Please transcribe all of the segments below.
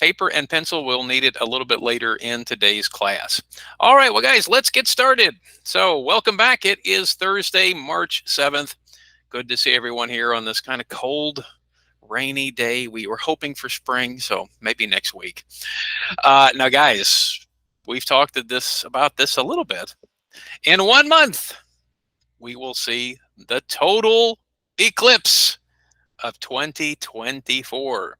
paper and pencil. We'll need it a little bit later in today's class. All right, well, guys, let's get started. So welcome back. It is Thursday, March 7th. Good to see everyone here on this kind of cold, rainy day. We were hoping for spring, so maybe next week. Now, guys, we've talked about this a little bit. In 1 month, we will see the total eclipse of 2024.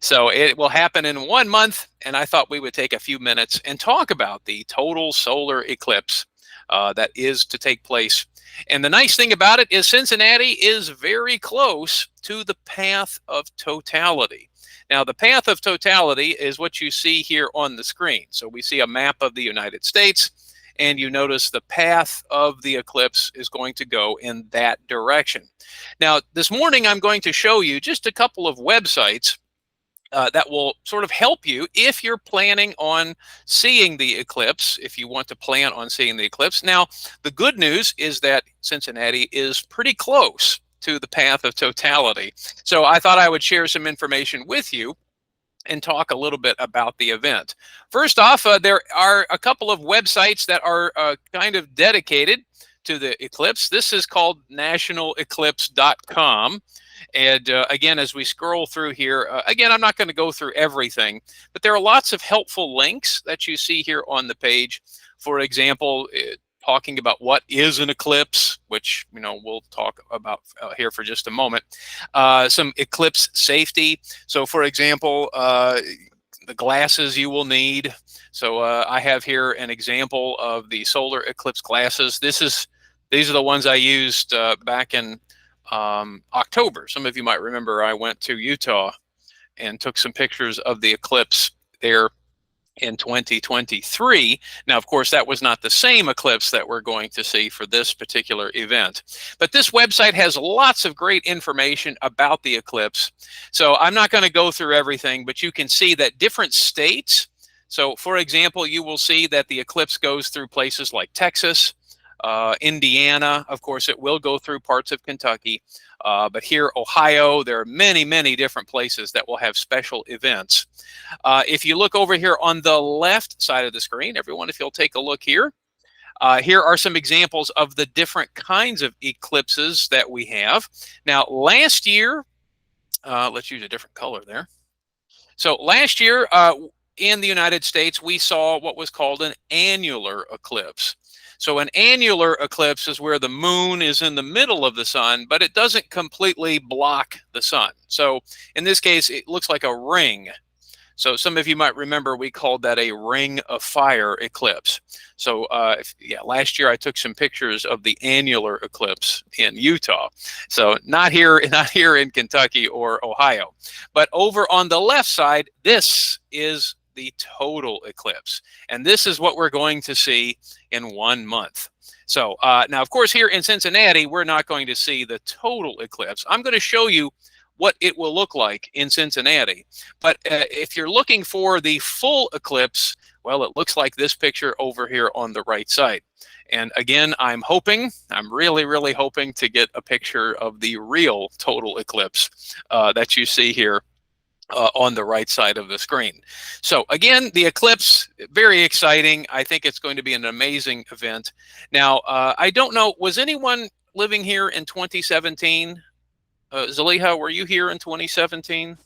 So it will happen in 1 month, and I thought we would take a few minutes and talk about the total solar eclipse that is to take place. And the nice thing about it is Cincinnati is very close to the path of totality. Now, the path of totality is what you see here on the screen. So we see a map of the United States, and you notice the path of the eclipse is going to go in that direction. Now, this morning, I'm going to show you just a couple of websites that will sort of help you if you're planning on seeing the eclipse, if you want to plan on seeing the eclipse. Now, the good news is that Cincinnati is pretty close to the path of totality. So I thought I would share some information with you and talk a little bit about the event. First off, there are a couple of websites that are kind of dedicated to the eclipse. This is called nationaleclipse.com. And again, as we scroll through here, again, I'm not going to go through everything, but there are lots of helpful links that you see here on the page. For example, talking about what is an eclipse, which we'll talk about here for just a moment. Some eclipse safety. So, for example, the glasses you will need. So I have here an example of the solar eclipse glasses. These are the ones I used back in October. Some of you might remember I went to Utah and took some pictures of the eclipse there in 2023. Now, of course, that was not the same eclipse that we're going to see for this particular event. But this website has lots of great information about the eclipse. So I'm not going to go through everything, but you can see that different states. So, for example, you will see that the eclipse goes through places like Texas, Indiana. Of course, it will go through parts of Kentucky. But here, Ohio, there are many, many different places that will have special events. If you look over here on the left side of the screen, everyone, if you'll take a look here, here are some examples of the different kinds of eclipses that we have. Now, last year, let's use a different color there. So last year in the United States, we saw what was called an annular eclipse. So an annular eclipse is where the moon is in the middle of the sun, but it doesn't completely block the sun. So in this case, it looks like a ring. So some of you might remember we called that a ring of fire eclipse. So last year I took some pictures of the annular eclipse in Utah. So not here in Kentucky or Ohio. But over on the left side, this is the total eclipse. And this is what we're going to see in 1 month. So now, of course, here in Cincinnati, we're not going to see the total eclipse. I'm going to show you what it will look like in Cincinnati. But if you're looking for the full eclipse, well, it looks like this picture over here on the right side. And again, I'm really, really hoping to get a picture of the real total eclipse that you see here on the right side of the screen. So again, the eclipse, very exciting. I think it's going to be an amazing event. Now, I don't know, was anyone living here in 2017? Zaliha, were you here in 2017?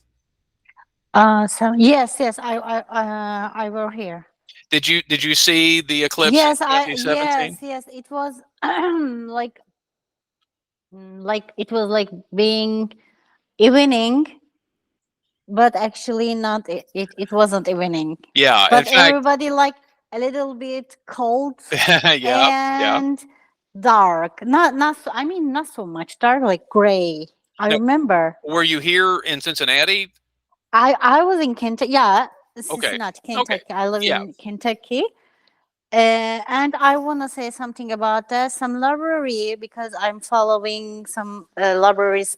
So yes, I were here. Did you see the eclipse Yes, in 2017? yes, it was like it was like being evening, but actually not. It wasn't evening. Yeah, in But fact, everybody like a little bit cold yeah. and dark. I mean, not so much dark, like gray. I Now, remember. were you here in Cincinnati? I was in Kentucky. Yeah, Okay. Cincinnati, Okay. Kentucky. I live Yeah. in Kentucky. And I want to say something about some library because I'm following some libraries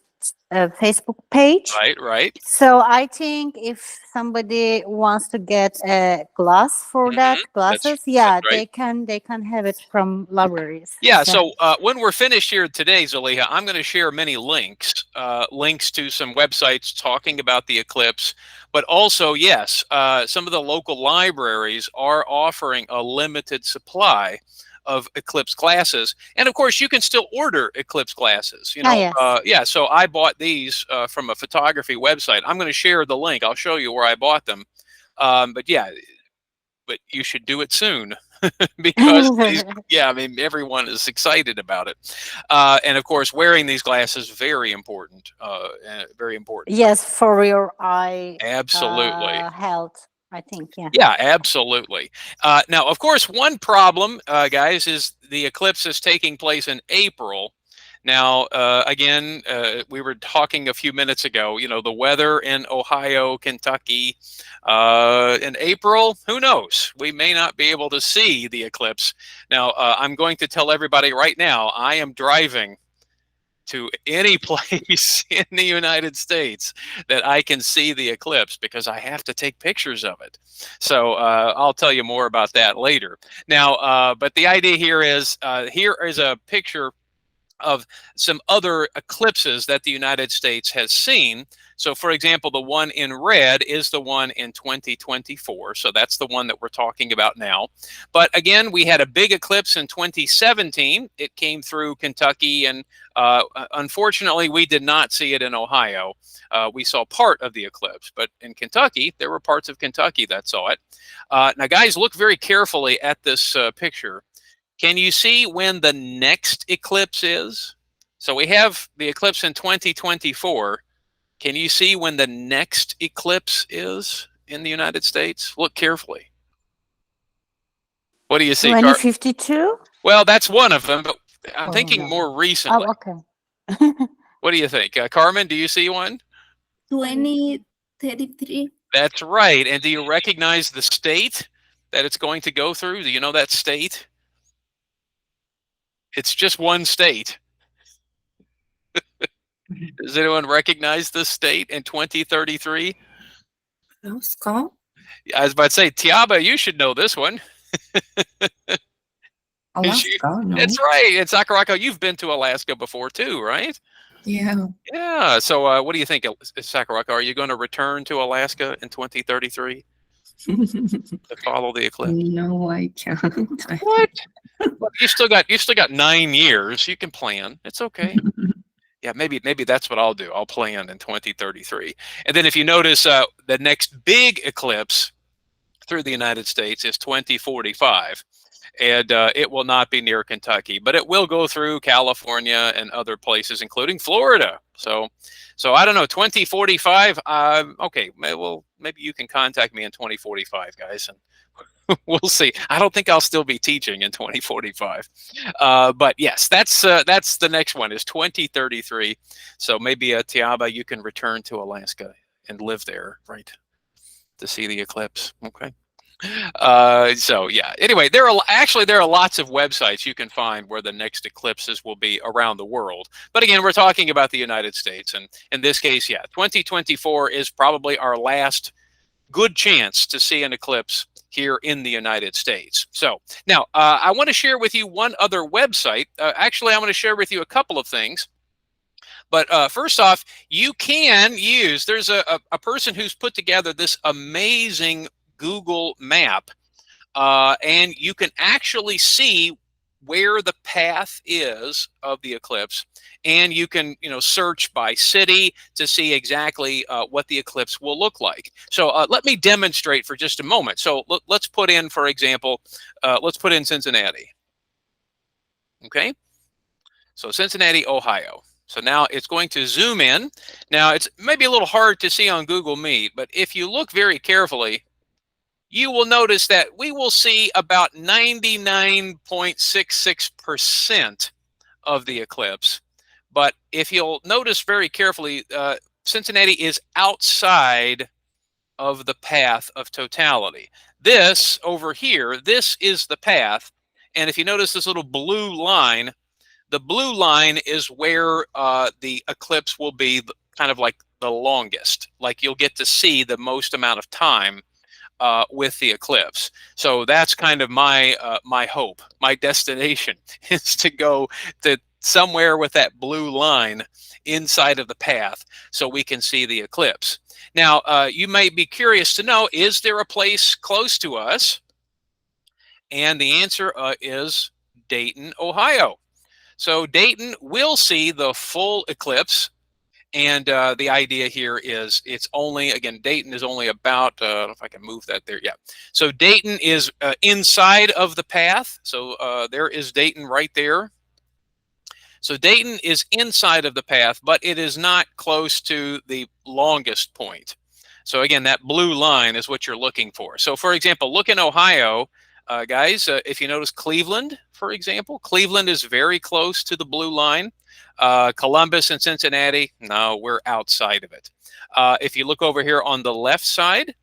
Facebook page. Right, right. So I think if somebody wants to get a glass for that That's glasses, yeah, right. they can have it from libraries. Yeah, Yeah. so when we're finished here today, Zaliha, I'm going to share many links, links to some websites talking about the eclipse, but also, yes, some of the local libraries are offering a limited supply of eclipse glasses, and of course, you can still order eclipse glasses. Ah, yes. Yeah. So I bought these from a photography website. I'm going to share the link. I'll show you where I bought them. But yeah, but you should do it soon. Because yeah, I mean, everyone is excited about it, and of course, wearing these glasses very important, very important. Yes, for your eye Absolutely, health, I think. Yeah. yeah, absolutely. Now, of course, one problem, guys, is the eclipse is taking place in April. Now, again, we were talking a few minutes ago, the weather in Ohio, Kentucky, in April, who knows? We may not be able to see the eclipse. Now, I'm going to tell everybody right now, I am driving to any place in the United States that I can see the eclipse because I have to take pictures of it. So I'll tell you more about that later. Now, but the idea here is a picture of some other eclipses that the United States has seen. So, for example, the one in red is the one in 2024. So that's the one that we're talking about now. But again, we had a big eclipse in 2017. It came through Kentucky, and unfortunately, we did not see it in Ohio. We saw part of the eclipse, but in Kentucky, there were parts of Kentucky that saw it. Now, guys, look very carefully at this picture. Can you see when the next eclipse is? So we have the eclipse in 2024. Can you see when the next eclipse is in the United States? Look carefully. What do you see, 2052? Well, that's one of them, but I'm Oh, thinking no. more recently. Oh, okay. What do you think? Carmen, do you see one? 2033. That's right. And do you recognize the state that it's going to go through? Do you know that state? It's just one state. Does anyone recognize this state in 2033? Alaska. I was about to say, Tiaba, you should know this one. Alaska, no. That's right. And Sakurako, you've been to Alaska before too, right? Yeah. Yeah. So what do you think, Sakurako? Are you going to return to Alaska in 2033 to follow the eclipse? No, I can't. What? Well, you still got 9 years. You can plan. It's okay. Yeah, maybe that's what I'll do. I'll plan in 2033. And then if you notice, the next big eclipse through the United States is 2045. And it will not be near Kentucky, but it will go through California and other places, including Florida. So I don't know, 2045. Okay, well, maybe you can contact me in 2045, guys, and we'll see. I don't think I'll still be teaching in 2045, but yes, that's the next one is 2033. So maybe Tiaba, you can return to Alaska and live there, right, to see the eclipse. Okay. So yeah, anyway, there are lots of websites you can find where the next eclipses will be around the world. But again, we're talking about the United States. And in this case, yeah, 2024 is probably our last good chance to see an eclipse here in the United States. So now I want to share with you one other website. Actually, I want to share with you a couple of things. But first off, you can use, there's a person who's put together this amazing Google map, and you can actually see where the path is of the eclipse, and you can search by city to see exactly what the eclipse will look like. So let me demonstrate for just a moment. So let's put in, for example, let's put in Cincinnati. Okay, so Cincinnati, Ohio. So now it's going to zoom in. Now it's maybe a little hard to see on Google Meet, but if you look very carefully, you will notice that we will see about 99.66% of the eclipse. But if you'll notice very carefully, Cincinnati is outside of the path of totality. This over here, this is the path. And if you notice this little blue line, The blue line is where the eclipse will be kind of like the longest, like you'll get to see the most amount of time with the eclipse. So that's kind of my my hope, my destination is to go to somewhere with that blue line inside of the path so we can see the eclipse. Now, you might be curious to know, is there a place close to us? And the answer is Dayton, Ohio. So Dayton will see the full eclipse. And the idea here is it's only, again, Dayton is only about, I don't know if I can move that there. Yeah. So Dayton is inside of the path. So there is Dayton right there. So Dayton is inside of the path, but it is not close to the longest point. So again, that blue line is what you're looking for. So for example, look in Ohio, guys, if you notice Cleveland, for example, Cleveland is very close to the blue line. Columbus and Cincinnati, no, we're outside of it. If you look over here on the left side,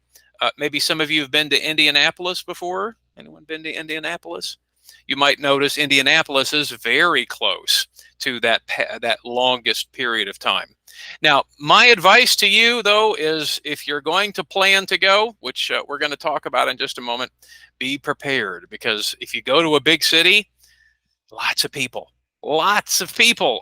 maybe some of you have been to Indianapolis before. Anyone been to Indianapolis? You might notice Indianapolis is very close to that longest period of time. Now, my advice to you, though, is if you're going to plan to go, which we're going to talk about in just a moment, be prepared, because if you go to a big city, lots of people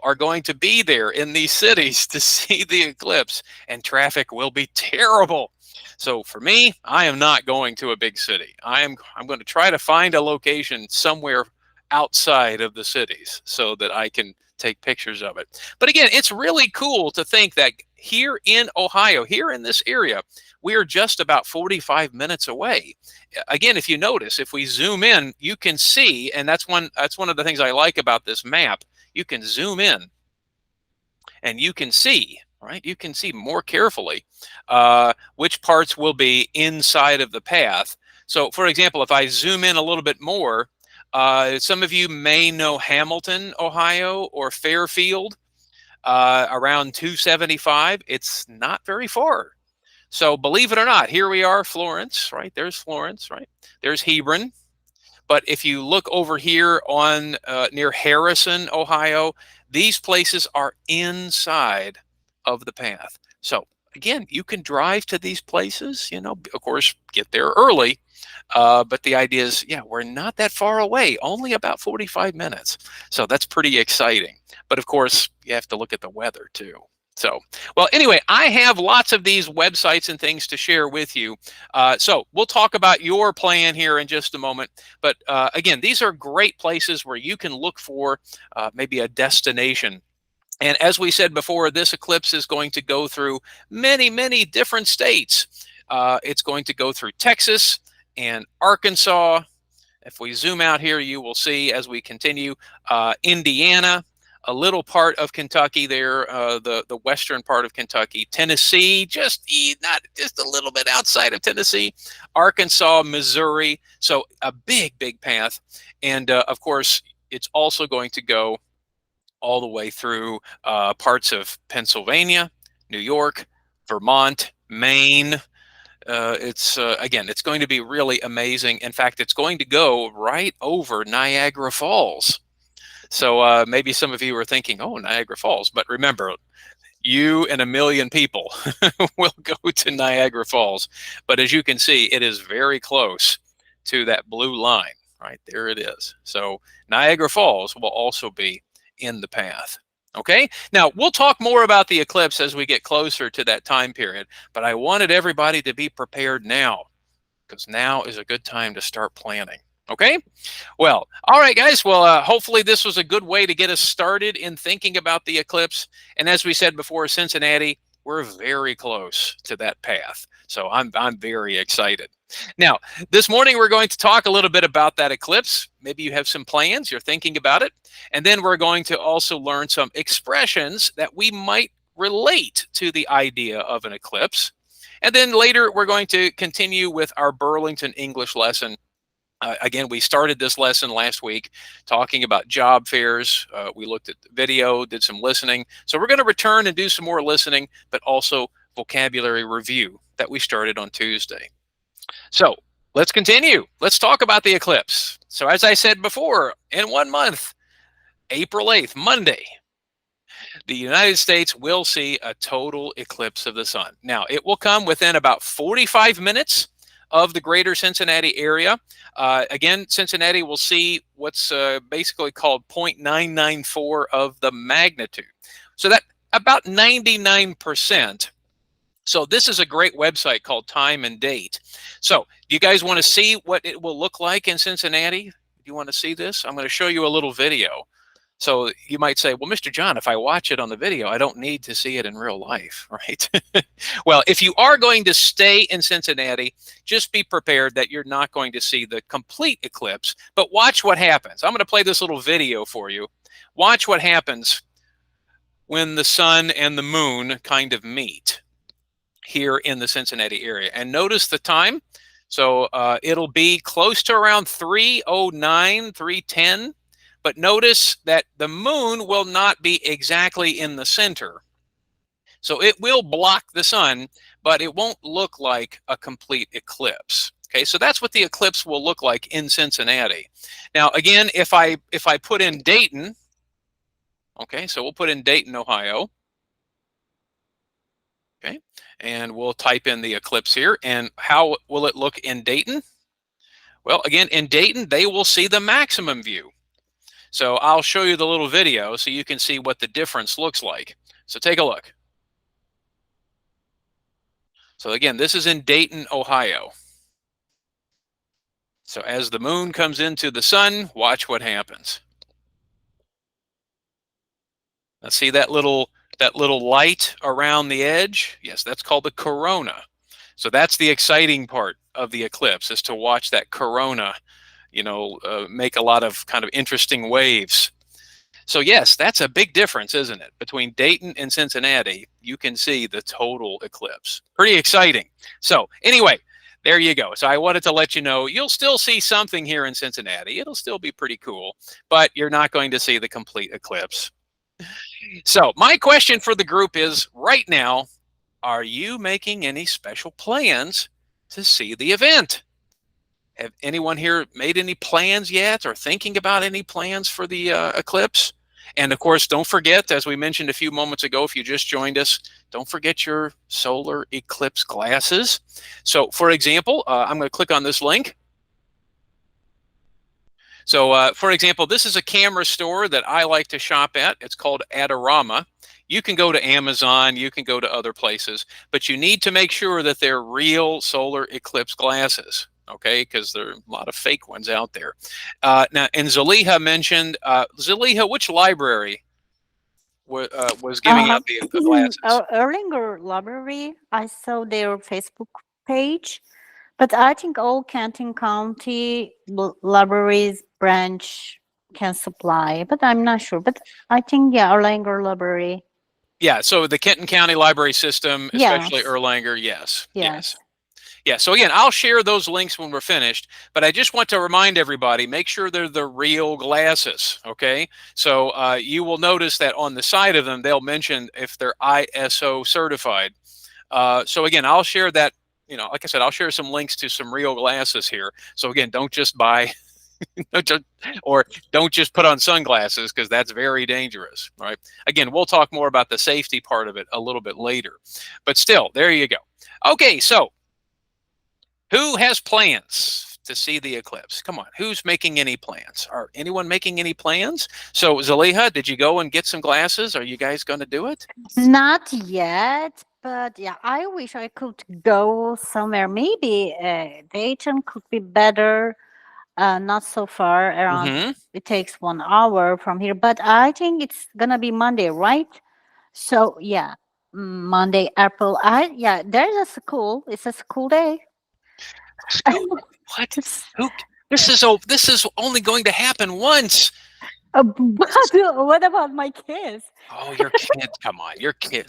are going to be there in these cities to see the eclipse, and traffic will be terrible. So for me, I am not going to a big city. I'm going to try to find a location somewhere outside of the cities so that I can take pictures of it. But again, it's really cool to think that here in Ohio, here in this area, we are just about 45 minutes away. Again, if you notice, if we zoom in, you can see, and that's one of the things I like about this map. You can zoom in and you can see, right? You can see more carefully which parts will be inside of the path. So for example, if I zoom in a little bit more, some of you may know Hamilton, Ohio, or Fairfield, around 275. It's not very far. So believe it or not, here we are, Florence, right? There's Florence, right? There's Hebron. But if you look over here on near Harrison, Ohio, these places are inside of the path. So again, you can drive to these places, you know, of course, get there early. But the idea is, yeah, we're not that far away, only about 45 minutes. So that's pretty exciting. But of course, you have to look at the weather too. So, well, anyway, I have lots of these websites and things to share with you. So we'll talk about your plan here in just a moment. But again, these are great places where you can look for maybe a destination. And as we said before, this eclipse is going to go through many, many different states. It's going to go through Texas and Arkansas. If we zoom out here, you will see as we continue, Indiana, a little part of Kentucky there, the western part of Kentucky, Tennessee, just a little bit outside of Tennessee, Arkansas, Missouri. So a big, big path. And of course, it's also going to go all the way through parts of Pennsylvania, New York, Vermont, Maine. Again, it's going to be really amazing. In fact, it's going to go right over Niagara Falls. So maybe some of you are thinking, oh, Niagara Falls. But remember, you and a million people will go to Niagara Falls. But as you can see, it is very close to that blue line. Right there it is. So Niagara Falls will also be in the path. Okay, now we'll talk more about the eclipse as we get closer to that time period, but I wanted everybody to be prepared now, because now is a good time to start planning. Okay, well, all right, guys. Well, hopefully this was a good way to get us started in thinking about the eclipse. And as we said before, Cincinnati, we're very close to that path. So I'm very excited. Now, this morning we're going to talk a little bit about that eclipse. Maybe you have some plans, you're thinking about it. And then we're going to also learn some expressions that we might relate to the idea of an eclipse. And then later we're going to continue with our Burlington English lesson. Again, we started this lesson last week talking about job fairs. We looked at the video, did some listening. So we're going to return and do some more listening, but also vocabulary review that we started on Tuesday. So let's continue. Let's talk about the eclipse. So as I said before, in 1 month, April 8th, Monday, the United States will see a total eclipse of the sun. Now, it will come within about 45 minutes of the greater Cincinnati area. Again, Cincinnati will see what's basically called 0.994 of the magnitude. So that about 99%. So this is a great website called Time and Date. So do you guys want to see what it will look like in Cincinnati? Do you want to see this? I'm going to show you a little video. So you might say, well, Mr. John, if I watch it on the video, I don't need to see it in real life, right? Well, if you are going to stay in Cincinnati, just be prepared that you're not going to see the complete eclipse, but watch what happens. I'm going to play this little video for you. Watch what happens when the sun and the moon kind of meet here in the Cincinnati area. And notice the time. So it'll be close to around 3:09, 3:10. But notice that the moon will not be exactly in the center. So it will block the sun, but it won't look like a complete eclipse. Okay, so that's what the eclipse will look like in Cincinnati. Now, again, if I put in Dayton, okay, so we'll put in Dayton, Ohio. Okay, and we'll type in the eclipse here. And how will it look in Dayton? Well, again, in Dayton, they will see the maximum view. So I'll show you the little video so you can see what the difference looks like. So take a look. So again, this is in Dayton, Ohio. So as the moon comes into the sun, watch what happens. Now see that little light around the edge? Yes, that's called the corona. So that's the exciting part of the eclipse, is to watch that corona, you know, make a lot of kind of interesting waves. So yes, that's a big difference, isn't it? Between Dayton and Cincinnati, you can see the total eclipse. Pretty exciting. So anyway, there you go. So I wanted to let you know, you'll still see something here in Cincinnati. It'll still be pretty cool, but you're not going to see the complete eclipse. So my question for the group is, right now, are you making any special plans to see the event? Have anyone here made any plans yet, or thinking about any plans for the eclipse? And of course, don't forget, as we mentioned a few moments ago, if you just joined us, don't forget your solar eclipse glasses. So for example, I'm going to click on this link. So for example, this is a camera store that I like to shop at. It's called Adorama. You can go to Amazon, you can go to other places, but you need to make sure that they're real solar eclipse glasses. Okay, because there are a lot of fake ones out there. Now, and Zaliha mentioned, Zaliha, which library was giving out the glasses? Erlanger Library. I saw their Facebook page, but I think all Canton County libraries branch can supply, but I'm not sure. But I think, yeah, Erlanger Library. Yeah, so the Kenton County Library System, especially Yes. Erlanger, yes. Yes. Yeah, so again, I'll share those links when we're finished, but I just want to remind everybody, make sure they're the real glasses, okay? So you will notice that on the side of them, they'll mention if they're ISO certified. So again, I'll share that, you know, like I said, I'll share some links to some real glasses here. So again, don't just buy, or don't just put on sunglasses, because that's very dangerous, right? Again, we'll talk more about the safety part of it a little bit later, but still, there you go. Okay, so who has plans to see the eclipse? Come on, who's making any plans? Are anyone making any plans? So Zaliha, did you go and get some glasses? Are you guys going to do it? Not yet, but yeah, I wish I could go somewhere. Maybe Dayton could be better. Not so far around. Mhm. It takes 1 hour from here, but I think it's gonna be Monday, right? So yeah, Monday, April. Yeah, there's a school. It's a school day. What? Who? This is only going to happen once. But what about my kids? Oh, your kids! Come on, your kid.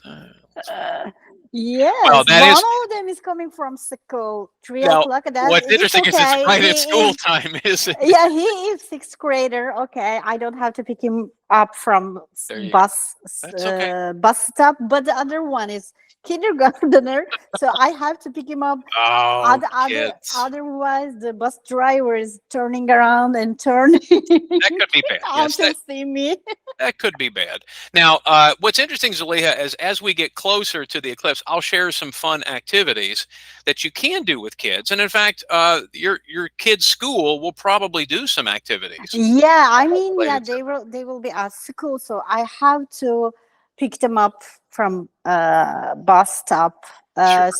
Yes, Well, that one is- of them is coming from school 3 Now, o'clock. What's interesting is it's right at school time, isn't it? Yeah, he is 6th grader. Okay, I don't have to pick him up from There you go. That's okay. bus stop, but the other one is kindergartner, so I have to pick him up. Oh, kids. Otherwise, the bus driver is turning around and turning That could be bad. out Yes, to see me. that could be bad. Now, what's interesting, Zaliha, is as we get closer to the eclipse, I'll share some fun activities that you can do with kids. And in fact, your kid's school will probably do some activities. Yeah, I mean, yeah, related to- they will be at school, so I have to pick them up from bus stop. Sure.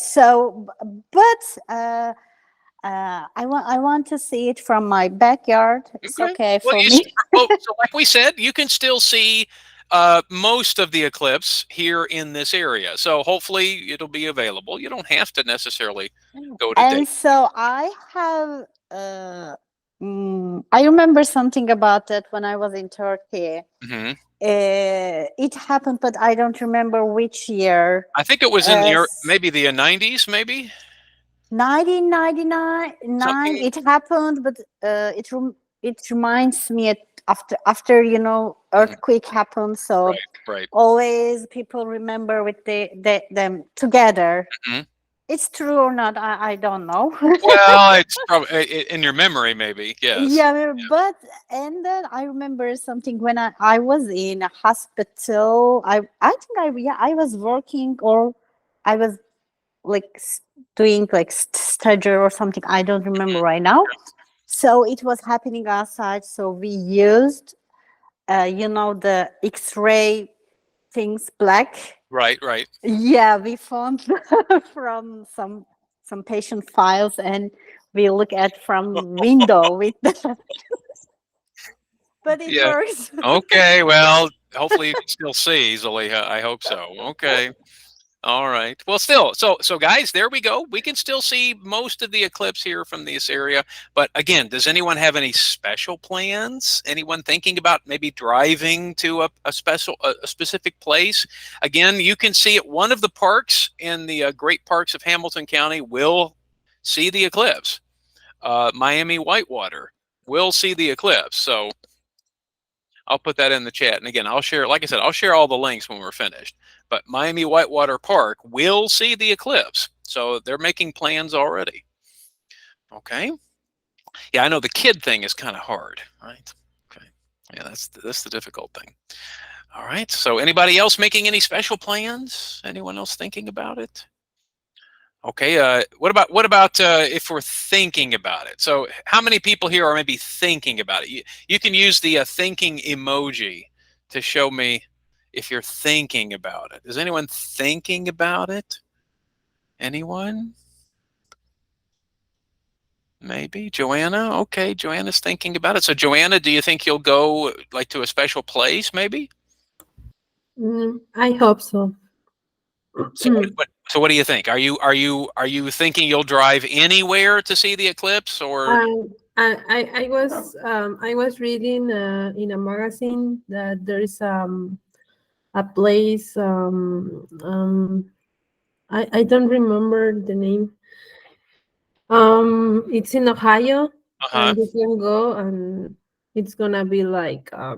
I want to see it from my backyard. It's okay Well, for me. so like we said, you can still see most of the eclipse here in this area. So hopefully it'll be available. You don't have to necessarily go to And date. so I have. I remember something about that when I was in Turkey. Hmm. It happened, but I don't remember which year. I think it was in the S- maybe the 90s, maybe 1999 something. it happened, but it reminds me after Mhm. earthquake happened, so Right, right. always people remember with them together. Mhm. It's true or not, I don't know. Well, it's probably in your memory, maybe. Yes. Yeah, but and then I remember something when I was in a hospital. I think I was working, or I was like doing like stager or something. I don't remember Mhm. right now. So it was happening outside. So we used, the X-ray things, black. Right, right. Yeah, we found from some patient files, and we look at from window with the, but it Yeah. works. Okay. Well, hopefully you can still see, Zaliha. I hope so. Okay. All right. Well, still, so guys, there we go. We can still see most of the eclipse here from this area. But again, does anyone have any special plans? Anyone thinking about maybe driving to a specific place? Again, you can see at one of the parks in the great parks of Hamilton County will see the eclipse. Miami Whitewater will see the eclipse. So I'll put that in the chat. And again, I'll share, like I said, I'll share all the links when we're finished. But Miami Whitewater Park will see the eclipse. So they're making plans already. Okay. Yeah, I know the kid thing is kind of hard, right? Okay. Yeah, that's the difficult thing. All right. So anybody else making any special plans? Anyone else thinking about it? Okay. What about if we're thinking about it? So how many people here are maybe thinking about it? You can use the thinking emoji to show me if you're thinking about it. Is anyone thinking about it? Anyone? Maybe Joanna. Okay, Joanna's thinking about it. So Joanna, do you think you'll go like to a special place? Maybe. I hope so. So so what do you think? Are you thinking you'll drive anywhere to see the eclipse, or? I was reading in a magazine that there is a place, I don't remember the name. It's in Ohio, Uh-huh. and you can go, and it's gonna be like I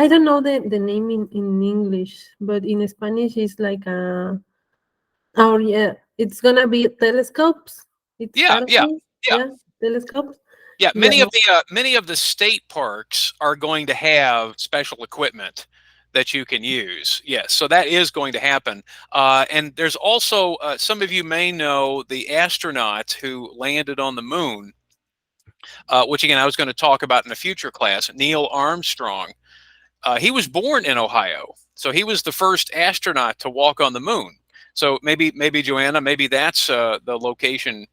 don't know the name in English, but in Spanish it's like oh yeah, it's gonna be telescopes. It's Yeah, yeah, telescopes. yeah. Yeah, telescopes. Yeah, Yeah. many of the state parks are going to have special equipment that you can use. Yes, so that is going to happen. And there's also some of you may know the astronaut who landed on the moon, which again I was going to talk about in a future class. Neil Armstrong. He was born in Ohio, so he was the first astronaut to walk on the moon. So maybe Joanna, maybe that's the location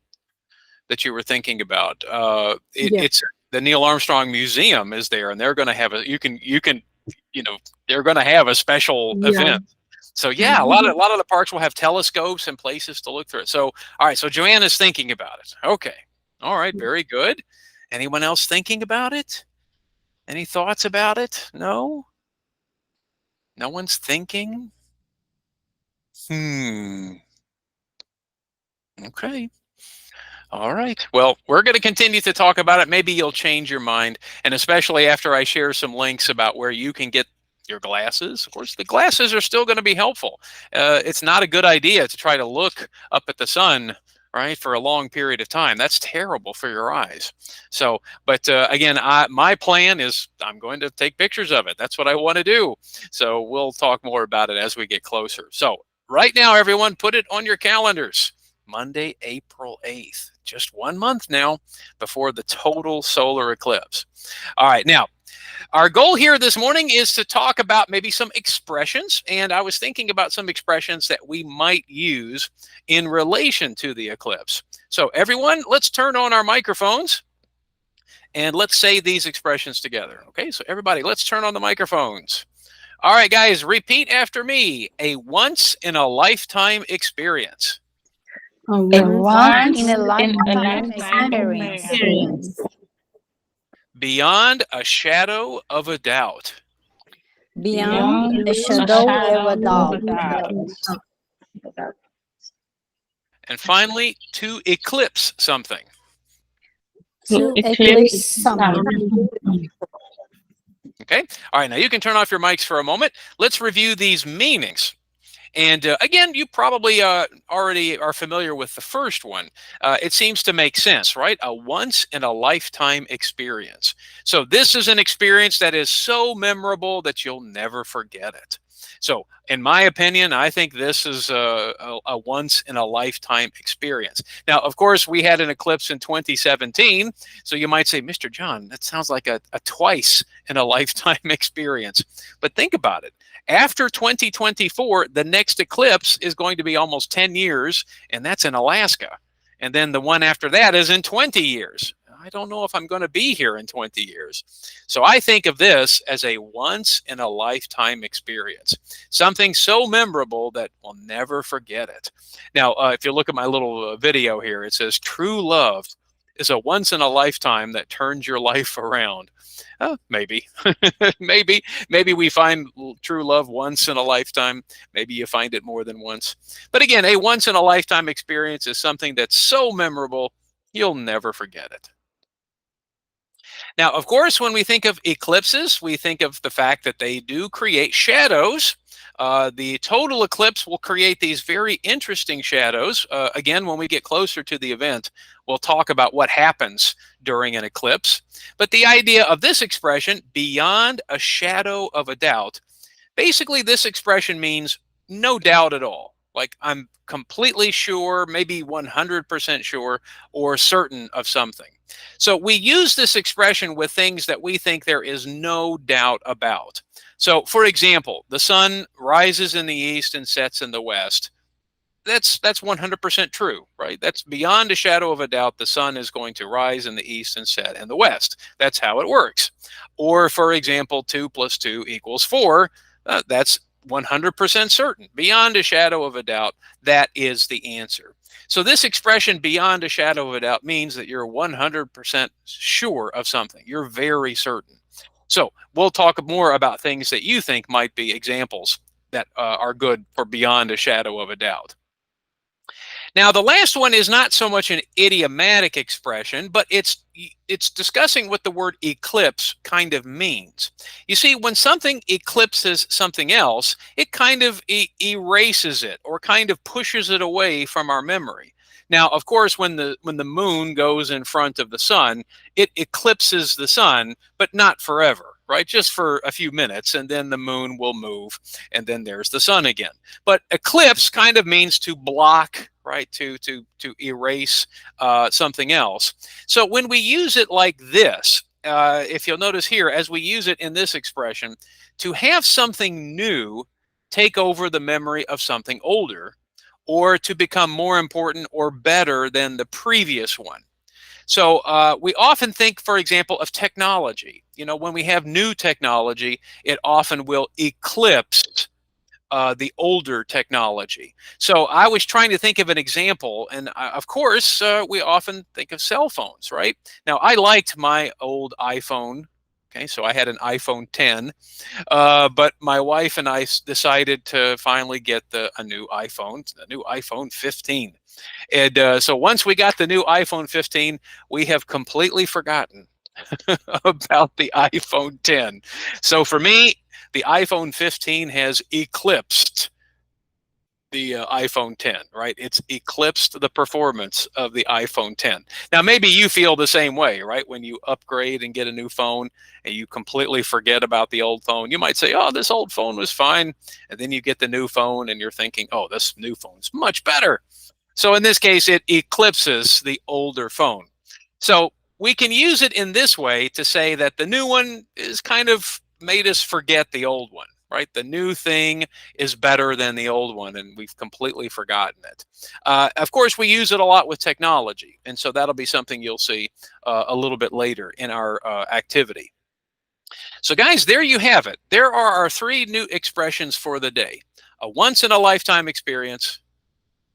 that you were thinking about. Yeah. It's the Neil Armstrong Museum is there, and they're going to have they're going to have a special Yeah. event. So yeah, a lot of the parks will have telescopes and places to look through it. So all right, so Joanna's thinking about it. Okay, all right, very good. Anyone else thinking about it? Any thoughts about it? No, no one's thinking. Okay. All right. Well, we're going to continue to talk about it. Maybe you'll change your mind. And especially after I share some links about where you can get your glasses. Of course, the glasses are still going to be helpful. It's not a good idea to try to look up at the sun, right, for a long period of time. That's terrible for your eyes. So, but again, my plan is I'm going to take pictures of it. That's what I want to do. So we'll talk more about it as we get closer. So right now, everyone, put it on your calendars. Monday, April 8th. Just 1 month now before the total solar eclipse. All right, now, our goal here this morning is to talk about maybe some expressions, and I was thinking about some expressions that we might use in relation to the eclipse. So everyone, let's turn on our microphones and let's say these expressions together. Okay, so everybody, let's turn on the microphones. All right, guys, repeat after me. A once-in-a-lifetime experience. A once in a in a lifetime lifetime experience. Beyond a shadow of a doubt. Beyond a shadow of a doubt. And finally, to eclipse something. To eclipse something. Okay. All right. Now you can turn off your mics for a moment. Let's review these meanings. And again, you probably already are familiar with the first one. It seems to make sense, right? A once-in-a-lifetime experience. So this is an experience that is so memorable that you'll never forget it. So in my opinion, I think this is a once-in-a-lifetime experience. Now, of course, we had an eclipse in 2017. So you might say, Mr. John, that sounds like a twice-in-a-lifetime experience. But think about it. After 2024, the next eclipse is going to be almost 10 years, and that's in Alaska. And then the one after that is in 20 years. I don't know if I'm going to be here in 20 years. So I think of this as a once-in-a-lifetime experience, something so memorable that we'll never forget it. Now, if you look at my little video here, it says, true love is a once-in-a-lifetime that turns your life around. Maybe. maybe we find true love once in a lifetime. Maybe you find it more than once. But again, a once in a lifetime experience is something that's so memorable, you'll never forget it. Now, of course, when we think of eclipses, we think of the fact that they do create shadows. The total eclipse will create these very interesting shadows. Again, when we get closer to the event, we'll talk about what happens during an eclipse. But the idea of this expression, beyond a shadow of a doubt, basically this expression means no doubt at all. Like I'm completely sure, maybe 100% sure, or certain of something. So we use this expression with things that we think there is no doubt about. So, for example, the sun rises in the east and sets in the west. That's 100% true, right? That's beyond a shadow of a doubt. The sun is going to rise in the east and set in the west. That's how it works. Or, for example, 2 + 2 = 4. That's 100% certain. Beyond a shadow of a doubt, that is the answer. So this expression, beyond a shadow of a doubt, means that you're 100% sure of something. You're very certain. So we'll talk more about things that you think might be examples that are good for beyond a shadow of a doubt. Now, the last one is not so much an idiomatic expression, but it's discussing what the word eclipse kind of means. You see, when something eclipses something else, it kind of erases it or kind of pushes it away from our memory. Now, of course, when the moon goes in front of the sun, it eclipses the sun, but not forever, right? Just for a few minutes, and then the moon will move, and then there's the sun again. But eclipse kind of means to block, right? To erase something else. So when we use it like this, if you'll notice here, as we use it in this expression, to have something new take over the memory of something older, or to become more important or better than the previous one. So we often think, for example, of technology. You know, when we have new technology, it often will eclipse the older technology. So I was trying to think of an example, and of course, we often think of cell phones, right? Now, I liked my old iPhone Okay, so I had an iPhone 10, but my wife and I decided to finally get a new iPhone 15. And so once we got the new iPhone 15, we have completely forgotten about the iPhone 10. So for me, the iPhone 15 has eclipsed the iPhone 10, right? It's eclipsed the performance of the iPhone 10. Now, maybe you feel the same way, right? When you upgrade and get a new phone and you completely forget about the old phone, you might say, oh, this old phone was fine. And then you get the new phone and you're thinking, oh, this new phone is much better. So in this case, it eclipses the older phone. So we can use it in this way to say that the new one is kind of made us forget the old one, right? The new thing is better than the old one, and we've completely forgotten it. Of course, we use it a lot with technology, and so that'll be something you'll see a little bit later in our activity. So guys, there you have it. There are our 3 new expressions for the day. A once-in-a-lifetime experience,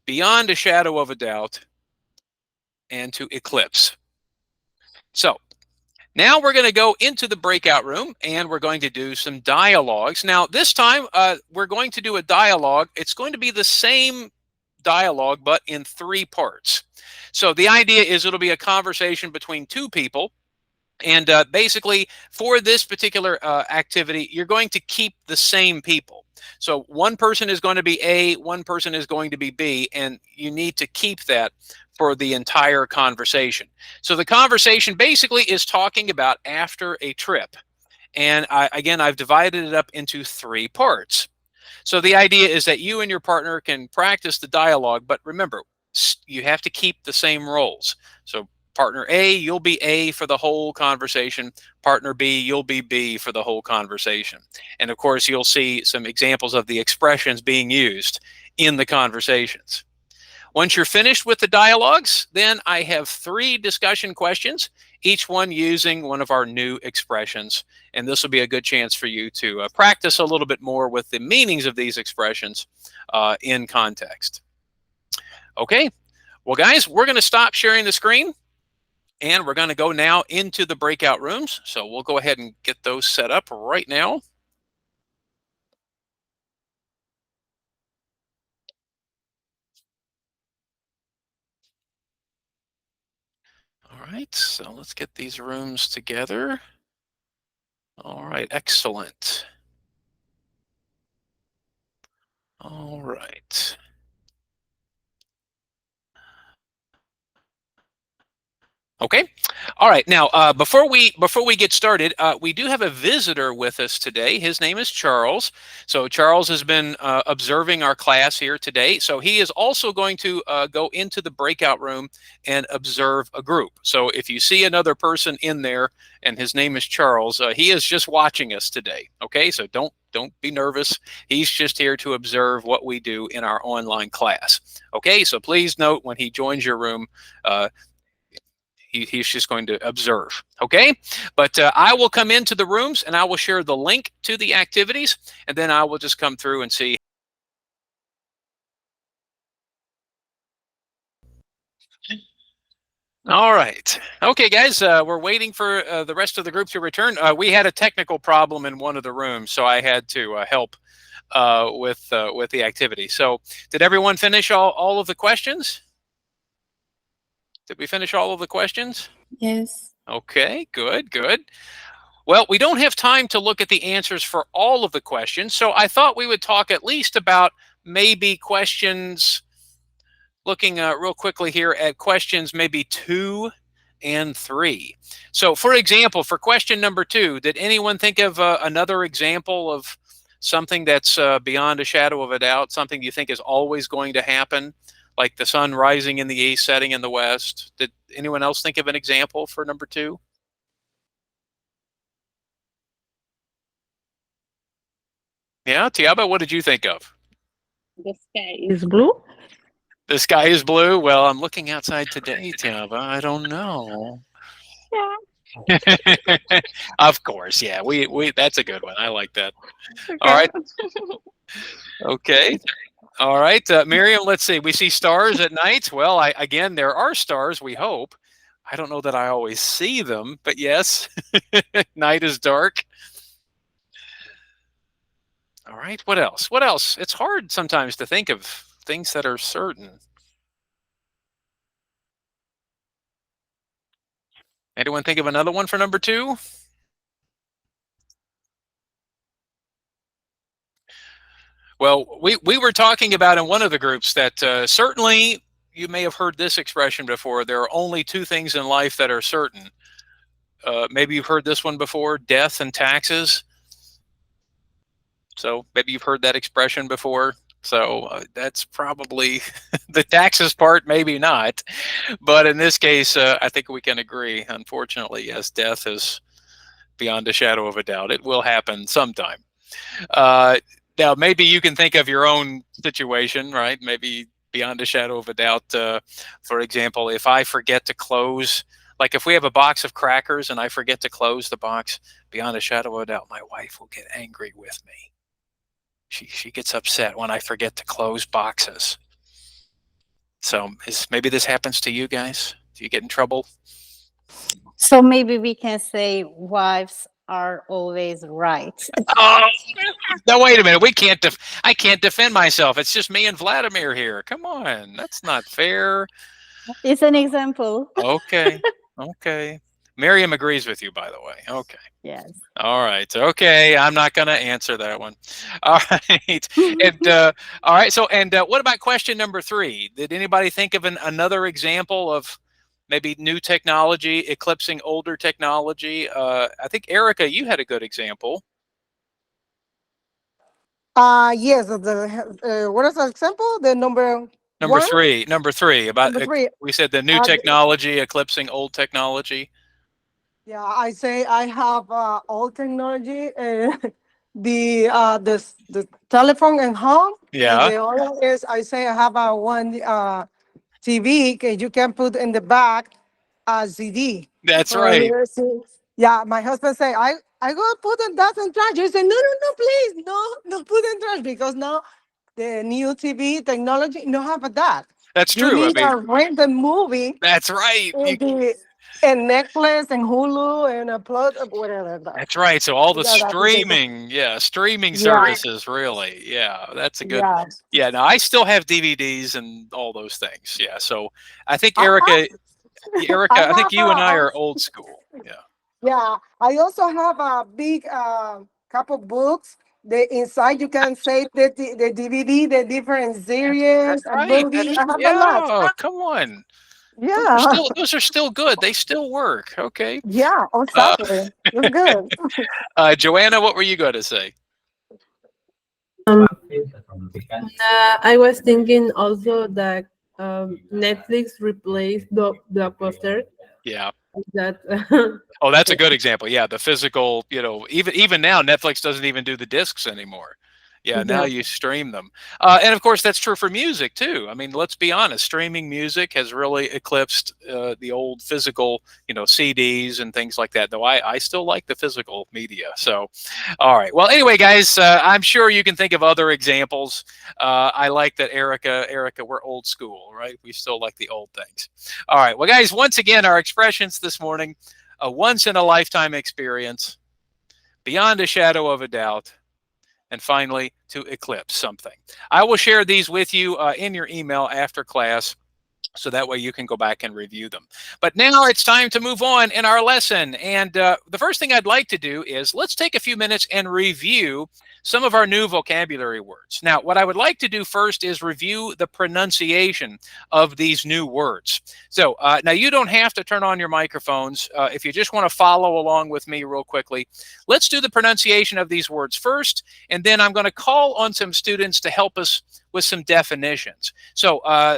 beyond a shadow of a doubt, and to eclipse. So now we're going to go into the breakout room and we're going to do some dialogues. Now this time we're going to do a dialogue. It's going to be the same dialogue but in 3 parts. So the idea is it'll be a conversation between 2 people. And basically for this particular activity, you're going to keep the same people. So one person is going to be A, one person is going to be B, and you need to keep that for the entire conversation. So the conversation basically is talking about after a trip. And again, I've divided it up into 3 parts. So the idea is that you and your partner can practice the dialogue, but remember, you have to keep the same roles. So partner A, you'll be A for the whole conversation. Partner B, you'll be B for the whole conversation. And of course, you'll see some examples of the expressions being used in the conversations. Once you're finished with the dialogues, then I have 3 discussion questions, each one using one of our new expressions. And this will be a good chance for you to practice a little bit more with the meanings of these expressions in context. Okay, well guys, we're going to stop sharing the screen. And we're going to go now into the breakout rooms. So we'll go ahead and get those set up right now. All right, so let's get these rooms together. All right, excellent. All right. Okay. All right. Now, before we get started, we do have a visitor with us today. His name is Charles. So Charles has been observing our class here today. So he is also going to go into the breakout room and observe a group. So if you see another person in there and his name is Charles, he is just watching us today. Okay. So don't be nervous. He's just here to observe what we do in our online class. Okay. So please note when he joins your room, he's just going to observe, okay? But I will come into the rooms and I will share the link to the activities, and then I will just come through and see. All right. Okay, guys, we're waiting for the rest of the group to return. We had a technical problem in one of the rooms, so I had to help with the activity. So did everyone finish all of the questions? Did we finish all of the questions? Yes. Okay, good, good. Well, we don't have time to look at the answers for all of the questions, so I thought we would talk at least about maybe questions, looking real quickly here at questions maybe 2 and 3. So for example, for question number 2, did anyone think of another example of something that's beyond a shadow of a doubt, something you think is always going to happen? Like the sun rising in the east, setting in the west. Did anyone else think of an example for number 2? Yeah, Tiaba, what did you think of? The sky is blue. The sky is blue. Well, I'm looking outside today, Tiaba. I don't know. Yeah. Of course, yeah. We that's a good one. I like that. Okay. All right. Okay. All right, Miriam, let's see. We see stars at night. Well, again, there are stars, we hope. I don't know that I always see them, but yes, night is dark. All right, what else? What else? It's hard sometimes to think of things that are certain. Anyone think of another one for number 2? Well, we were talking about in one of the groups that certainly you may have heard this expression before. There are only 2 things in life that are certain. Maybe you've heard this one before: death and taxes. So maybe you've heard that expression before. So that's probably the taxes part, maybe not. But in this case, I think we can agree. Unfortunately, yes, death is beyond a shadow of a doubt. It will happen sometime. Uh, Now, maybe you can think of your own situation, right? Maybe beyond a shadow of a doubt. For example, if I forget to close, like if we have a box of crackers and I forget to close the box, beyond a shadow of a doubt, my wife will get angry with me. She gets upset when I forget to close boxes. So maybe this happens to you guys? Do you get in trouble? So maybe we can say wives are always right. Oh, no, wait a minute. I can't defend myself. It's just me and Vladimir here. Come on. That's not fair. It's an example. Okay. Okay. Miriam agrees with you, by the way. Okay. Yes. All right. Okay. I'm not going to answer that one. All right. And all right. So, and what about question number 3? Did anybody think of another example of maybe new technology eclipsing older technology? I think Erica, you had a good example. Yes. What is the example? The number Number one, 3. Number 3 about number three. we said the new Uh, technology eclipsing old technology. yeah, I say I have old technology, the telephone and home, and Yeah. the other is I say I have a one TV you can put in the back a CD. That's For right. listening. Yeah, my husband say I go put in that and trash. You say no please no put in trash because now the new TV technology no have that. That's You true. I need mean, a random movie that's right. and Netflix and Hulu and a plot of whatever. That's right. So all the That's the thing. streaming Yeah, services, really. Yeah, that's a good. yeah. Yeah, no, I still have DVDs and all those things. Yeah, so I think I have, I I think have you and I are old school. Yeah, yeah. I also have a big couple books. The inside you can save the DVD, the different series that's and right. movies. I have a lot. Come on. Yeah, Those are still good. They still work. Okay. yeah, Uh, exactly. It's good. Joanna, what were you going to say? Um, I was thinking also that Netflix replaced the Blockbuster. Yeah. That Oh, that's a good example. Yeah, the physical, even now Netflix doesn't even do the discs anymore. Yeah, now yeah. you stream them. And of course, that's true for music too. I mean, let's be honest, streaming music has really eclipsed the old physical, CDs and things like that, though I still like the physical media. So, all right. Well, anyway, guys, I'm sure you can think of other examples. I like that Erica, we're old school, right? We still like the old things. All right. Well, guys, once again, our expressions this morning: a once in a lifetime experience, beyond a shadow of a doubt, and finally, to eclipse something. I will share these with you in your email after class, so that way you can go back and review them. But now it's time to move on in our lesson. And the first thing I'd like to do is let's take a few minutes and review some of our new vocabulary words. Now, what I would like to do first is review the pronunciation of these new words. So now you don't have to turn on your microphones. If you just want to follow along with me real quickly, let's do the pronunciation of these words first, and then I'm going to call on some students to help us with some definitions. So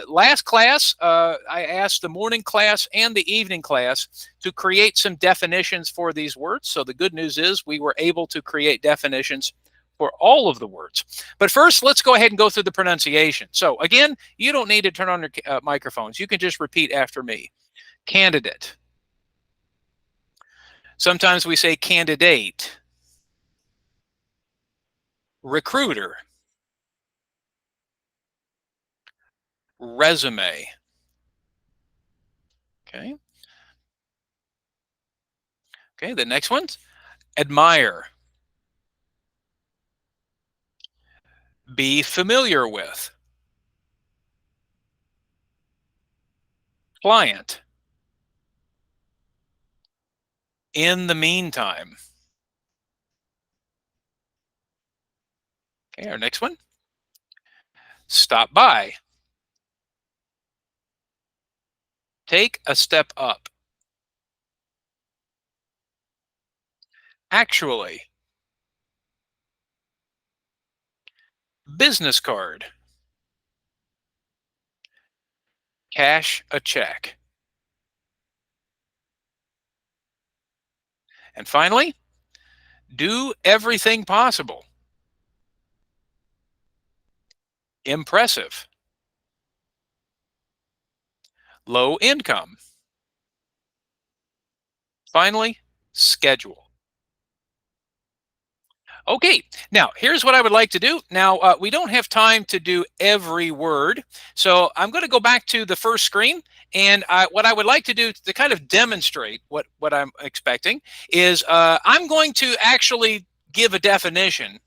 last class, I asked the morning class and the evening class to create some definitions for these words. So the good news is we were able to create definitions for all of the words. But first, let's go ahead and go through the pronunciation. So again, you don't need to turn on your microphones. You can just repeat after me. Candidate. Sometimes we say candidate. Recruiter. Resume. Okay. Okay, the next one, admire. Be familiar with. Client. In the meantime. Okay, our next one. Stop by. Take a step up. Actually. Business card. Cash a check. And finally, do everything possible. Impressive. Low income. Finally, schedule. Okay, now here's what I would like to do. Now, we don't have time to do every word, so I'm going to go back to the first screen, and what I would like to do to kind of demonstrate what I'm expecting is I'm going to actually give a definition.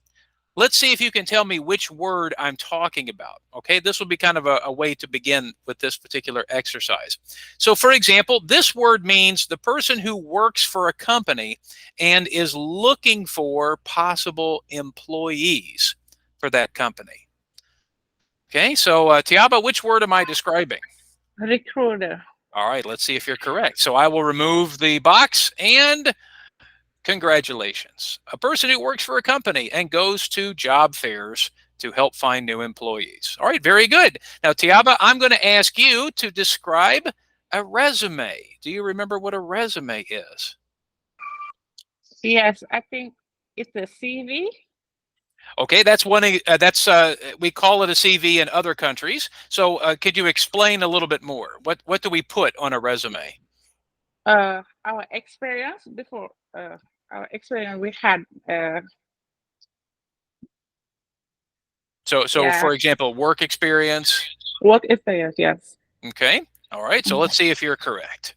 Let's see if you can tell me which word I'm talking about. Okay, this will be kind of a way to begin with this particular exercise. So for example, this word means the person who works for a company and is looking for possible employees for that company. Okay, so Tiaba, which word am I describing? Recruiter. All right, let's see if you're correct. So I will remove the box and congratulations. A person who works for a company and goes to job fairs to help find new employees. All right, very good. Now, Tiaba, I'm going to ask you to describe a resume. Do you remember what a resume is? Yes, I think it's a CV. Okay, that's one. We call it a CV in other countries. So, could you explain a little bit more? What do we put on a resume? Our experience before. Our experience we had. So Yeah. for example, work experience. Work experience. Yes. Okay. All right. So let's see if you're correct.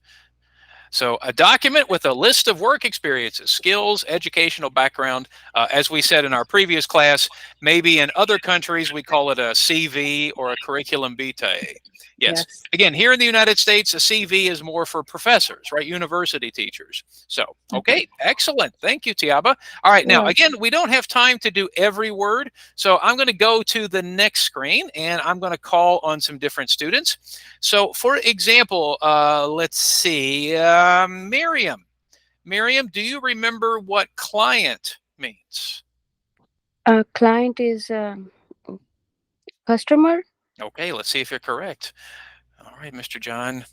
So a document with a list of work experiences, skills, educational background. As we said in our previous class, maybe in other countries we call it a CV or a curriculum vitae. Yes. Again, here in the United States, a CV is more for professors, right? University teachers. So, okay, excellent. Thank you, Tiaba. All right, now, again, we don't have time to do every word. So I'm going to go to the next screen, and I'm going to call on some different students. So, for example, let's see, Miriam. Miriam, do you remember what client means? Client is customer. Okay, let's see if you're correct. All right, Mr. John.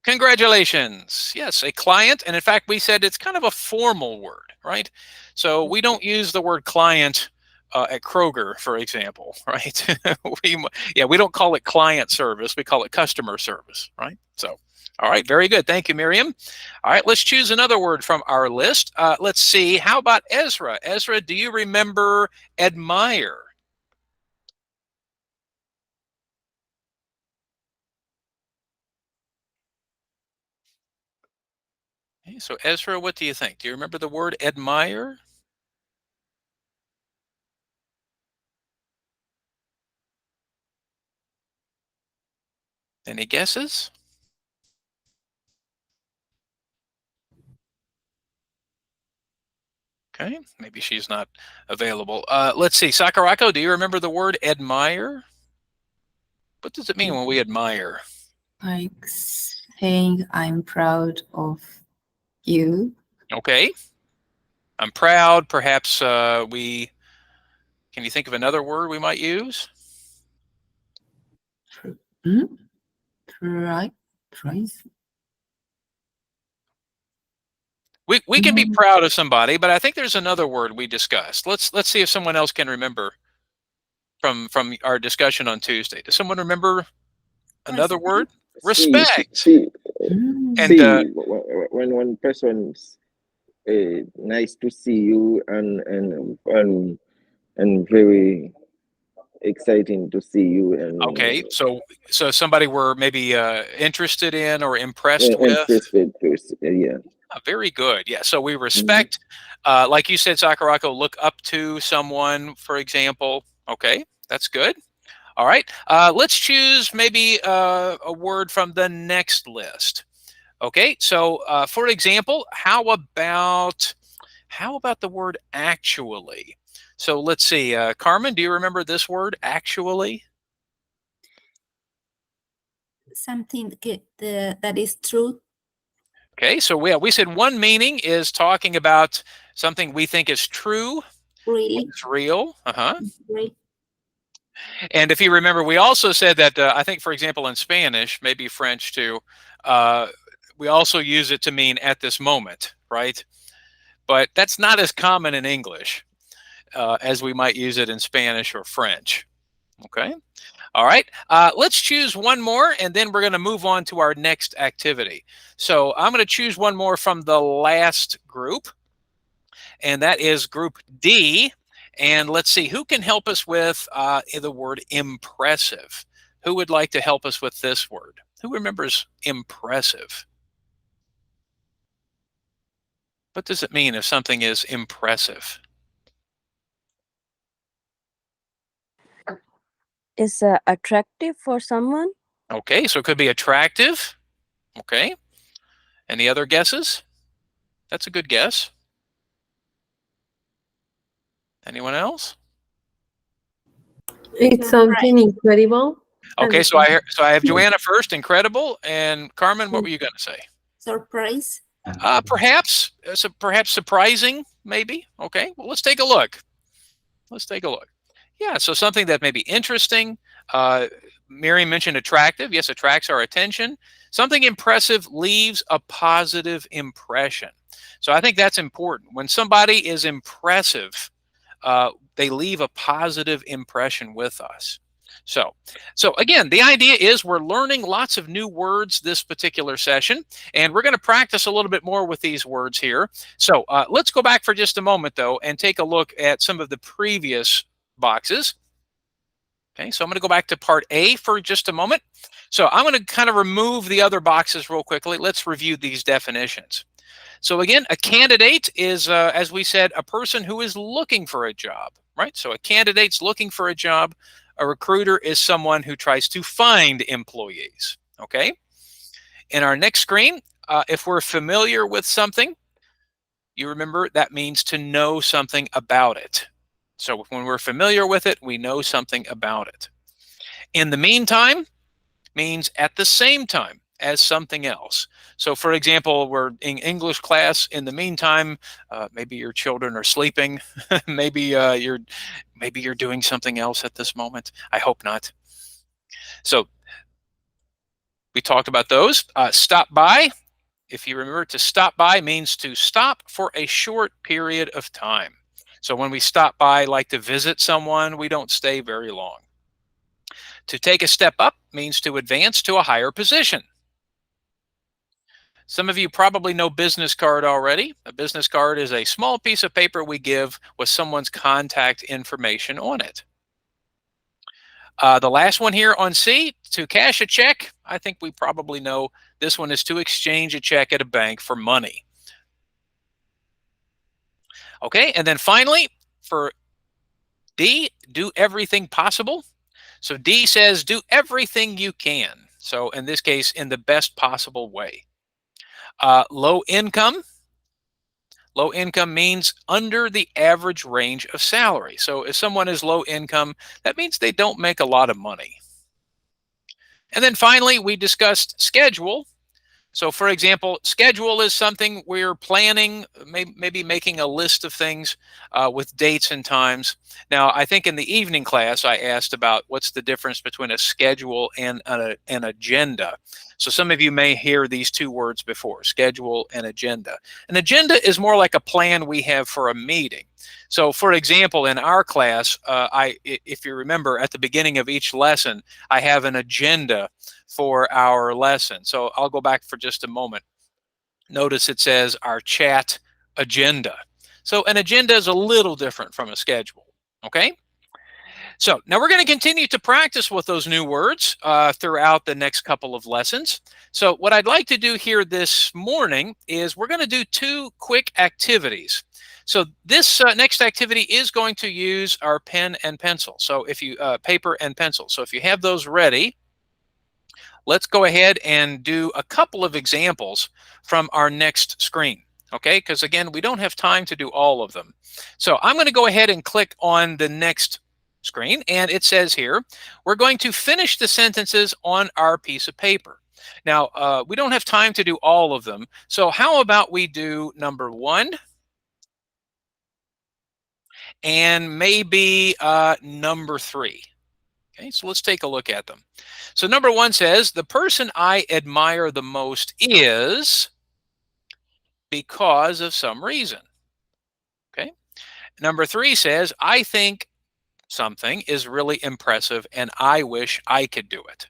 Congratulations. Yes, a client. And in fact, we said it's kind of a formal word, right? So we don't use the word client at Kroger, for example, right? we don't call it client service. We call it customer service, right? So, all right, very good. Thank you, Miriam. All right, let's choose another word from our list. Let's see. How about Ezra? Ezra, do you remember admire? Okay, so Ezra, what do you think? Do you remember the word admire? Any guesses? Okay, maybe she's not available. Let's see, Sakurako, do you remember the word admire? What does it mean when we admire? Like saying I'm proud of you. Okay, I'm proud. Perhaps can you think of another word we might use? Pride. Praise. We can be proud of somebody, but I think there's another word we discussed. Let's see if someone else can remember from our discussion on Tuesday. Does someone remember another word? Respect. And when one person's nice to see you and very exciting to see you, and okay, so somebody we're maybe interested in or impressed with. interested person, yeah. Very good. Yeah. So we respect, like you said, Sakurako, look up to someone, for example. Okay, that's good. All right. Let's choose maybe a word from the next list. Okay. So, for example, how about the word actually? So let's see. Carmen, do you remember this word actually? Something that is true. Okay. So we said one meaning is talking about something we think is true, Really, is real. right? And if you remember, we also said that I think, for example, in Spanish, maybe French too, we also use it to mean at this moment, right? But that's not as common in English as we might use it in Spanish or French. Okay. All right. Let's choose one more, and then we're going to move on to our next activity. So I'm going to choose one more from the last group, and that is group D. And let's see, who can help us with the word impressive? Who would like to help us with this word? Who remembers impressive? What does it mean if something is impressive? Is attractive for someone? Okay, so it could be attractive. Okay. Any other guesses? That's a good guess. Anyone else? It's something incredible. Okay, so I have Joanna first, incredible, and Carmen, what were you going to say? Surprise. Perhaps surprising, maybe. Okay, well, let's take a look. Let's take a look. Yeah, so something that may be interesting. Mary mentioned attractive. Yes, attracts our attention. Something impressive leaves a positive impression. So I think that's important. When somebody is impressive, they leave a positive impression with us. So again, the idea is we're learning lots of new words this particular session, and we're going to practice a little bit more with these words here. So let's go back for just a moment, though, and take a look at some of the previous boxes. Okay, so I'm going to go back to part A for just a moment. So I'm going to kind of remove the other boxes real quickly. Let's review these definitions. So again, a candidate is, as we said, a person who is looking for a job, right? So a candidate's looking for a job. A recruiter is someone who tries to find employees, okay? In our next screen, if we're familiar with something, you remember that means to know something about it. So when we're familiar with it, we know something about it. In the meantime means at the same time as something else. So for example, we're in English class. In the meantime, maybe your children are sleeping. maybe you're doing something else at this moment. I hope not. So we talked about those. Stop by. If you remember, to stop by means to stop for a short period of time. So when we stop by, like to visit someone, we don't stay very long. To take a step up means to advance to a higher position. Some of you probably know business card already. A business card is a small piece of paper we give with someone's contact information on it. The last one here on C, to cash a check, I think we probably know this one is to exchange a check at a bank for money. Okay, and then finally, for D, do everything possible. So D says do everything you can. So in this case, in the best possible way. Low income. Low income means under the average range of salary. So if someone is low income, that means they don't make a lot of money. And then finally, we discussed schedule. So for example, schedule is something we're planning, maybe making a list of things with dates and times. Now, I think in the evening class, I asked about what's the difference between a schedule and an agenda. So some of you may hear these two words before, schedule and agenda. An agenda is more like a plan we have for a meeting. So for example, in our class, if you remember at the beginning of each lesson, I have an agenda for our lesson. So I'll go back for just a moment. Notice it says our chat agenda. So an agenda is a little different from a schedule, okay? So now we're going to continue to practice with those new words throughout the next couple of lessons. So what I'd like to do here this morning is we're going to do 2 quick activities. So this next activity is going to use our pen and pencil. So if you paper and pencil. So if you have those ready, let's go ahead and do a couple of examples from our next screen. Okay, because again, we don't have time to do all of them. So I'm going to go ahead and click on the next screen, and it says here, we're going to finish the sentences on our piece of paper. Now, we don't have time to do all of them. So how about we do number 1 and maybe number 3. Okay, so let's take a look at them. So number 1 says, the person I admire the most is because of some reason. Okay. Number 3 says, I think something is really impressive and I wish I could do it.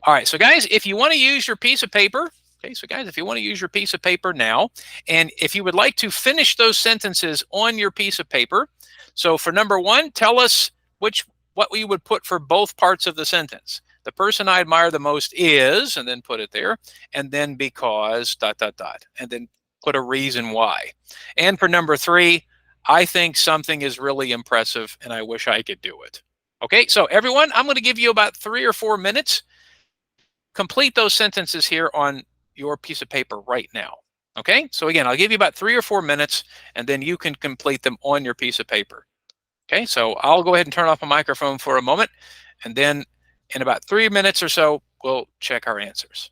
All right, so guys, if you want to use your piece of paper, okay, so guys, if you want to use your piece of paper now, and if you would like to finish those sentences on your piece of paper, so for number 1, tell us what we would put for both parts of the sentence. The person I admire the most is, and then put it there, and then because, ... and then put a reason why. And for number 3, I think something is really impressive and I wish I could do it. Okay, so everyone, I'm going to give you about 3 or 4 minutes. Complete those sentences here on your piece of paper right now. Okay, so again, I'll give you about 3 or 4 minutes and then you can complete them on your piece of paper. Okay, so I'll go ahead and turn off my microphone for a moment, and then in about 3 minutes or so, we'll check our answers.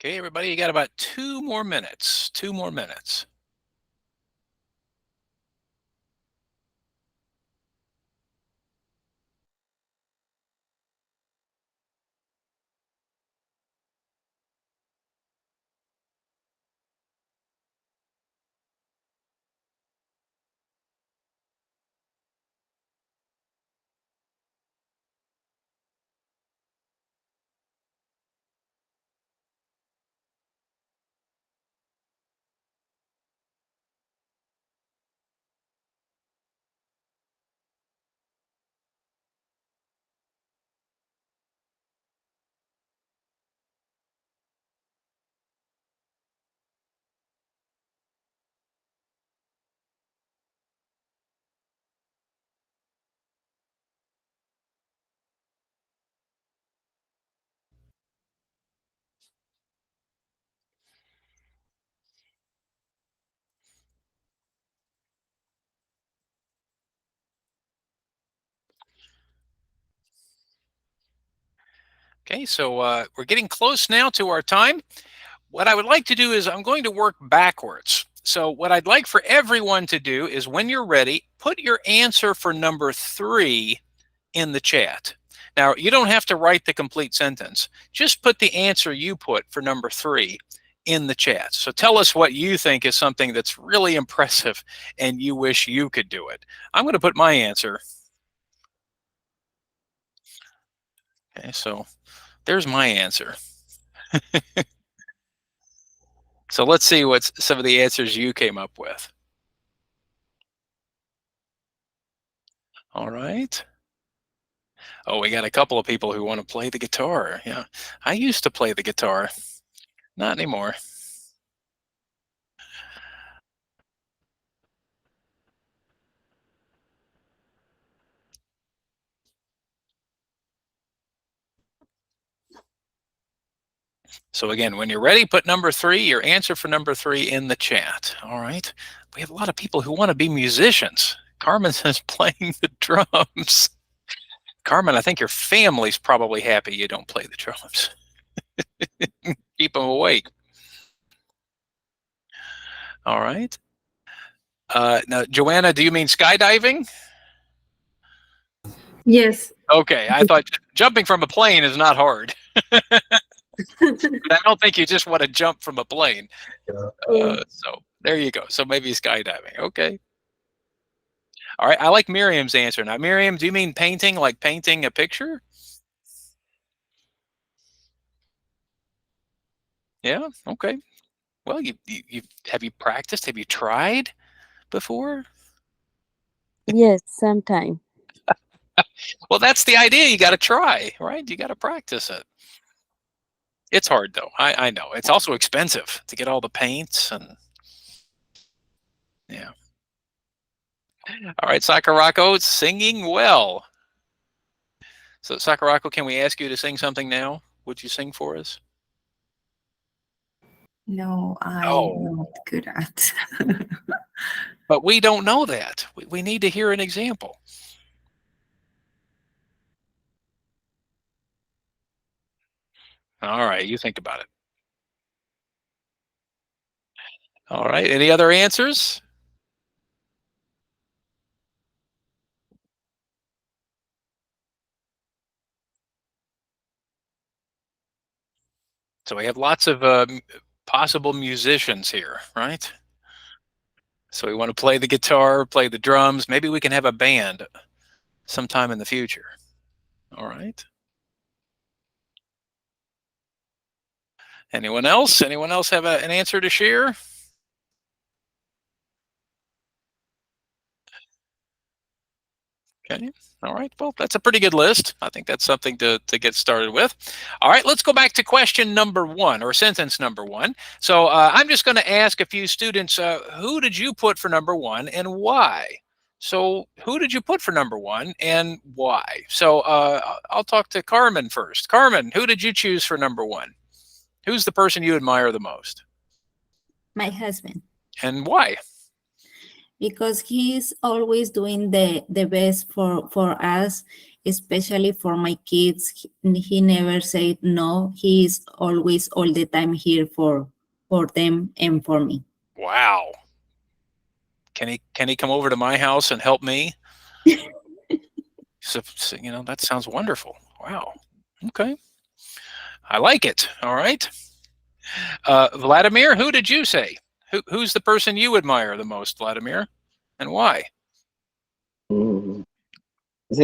Okay, everybody, you got about 2 more minutes. 2 more minutes. Okay, so we're getting close now to our time. What I would like to do is I'm going to work backwards. So what I'd like for everyone to do is when you're ready, put your answer for number 3 in the chat. Now, you don't have to write the complete sentence. Just put the answer you put for number 3 in the chat. So tell us what you think is something that's really impressive and you wish you could do it. I'm going to put my answer. Okay, so there's my answer. So let's see what some of the answers you came up with. All right. Oh, we got a couple of people who want to play the guitar. Yeah, I used to play the guitar. Not anymore. So again, when you're ready, put number 3, your answer for number 3 in the chat. All right. We have a lot of people who want to be musicians. Carmen says playing the drums. Carmen, I think your family's probably happy you don't play the drums. Keep them awake. All right. Now, Joanna, do you mean skydiving? Yes. Okay, I thought jumping from a plane is not hard. But I don't think you just want to jump from a plane. So there you go. So maybe skydiving. Okay. All right. I like Miriam's answer. Now, Miriam, do you mean painting, like painting a picture? Yeah. Okay. Well, you have you practiced? Have you tried before? Yes, sometime. Well, that's the idea. You got to try, right? You got to practice it. It's hard though. I know. It's also expensive to get all the paints and yeah. All right, Sakurako, singing well. So Sakurako, can we ask you to sing something now? Would you sing for us? No, I'm Oh. not good at. But we don't know that. We need to hear an example. All right, you think about it. All right, any other answers? So we have lots of possible musicians here, right? So we want to play the guitar, play the drums. Maybe we can have a band sometime in the future. All right. Anyone else? Anyone else have an answer to share? Okay. All right. Well, that's a pretty good list. I think that's something to get started with. All right. Let's go back to question number 1 or sentence number 1. So I'm just going to ask a few students, who did you put for number 1 and why? So who did you put for number 1 and why? So I'll talk to Carmen first. Carmen, who did you choose for number 1? Who's the person you admire the most? My husband, And why? because he's always doing the best for us, especially for my kids. He never said no. He's always all the time here for them and for me. Wow. Can he come over to my house and help me? So, you know, that sounds wonderful. Wow. Okay. I like it. All right. Vladimir, who did you say? Who's the person you admire the most, Vladimir, and why? This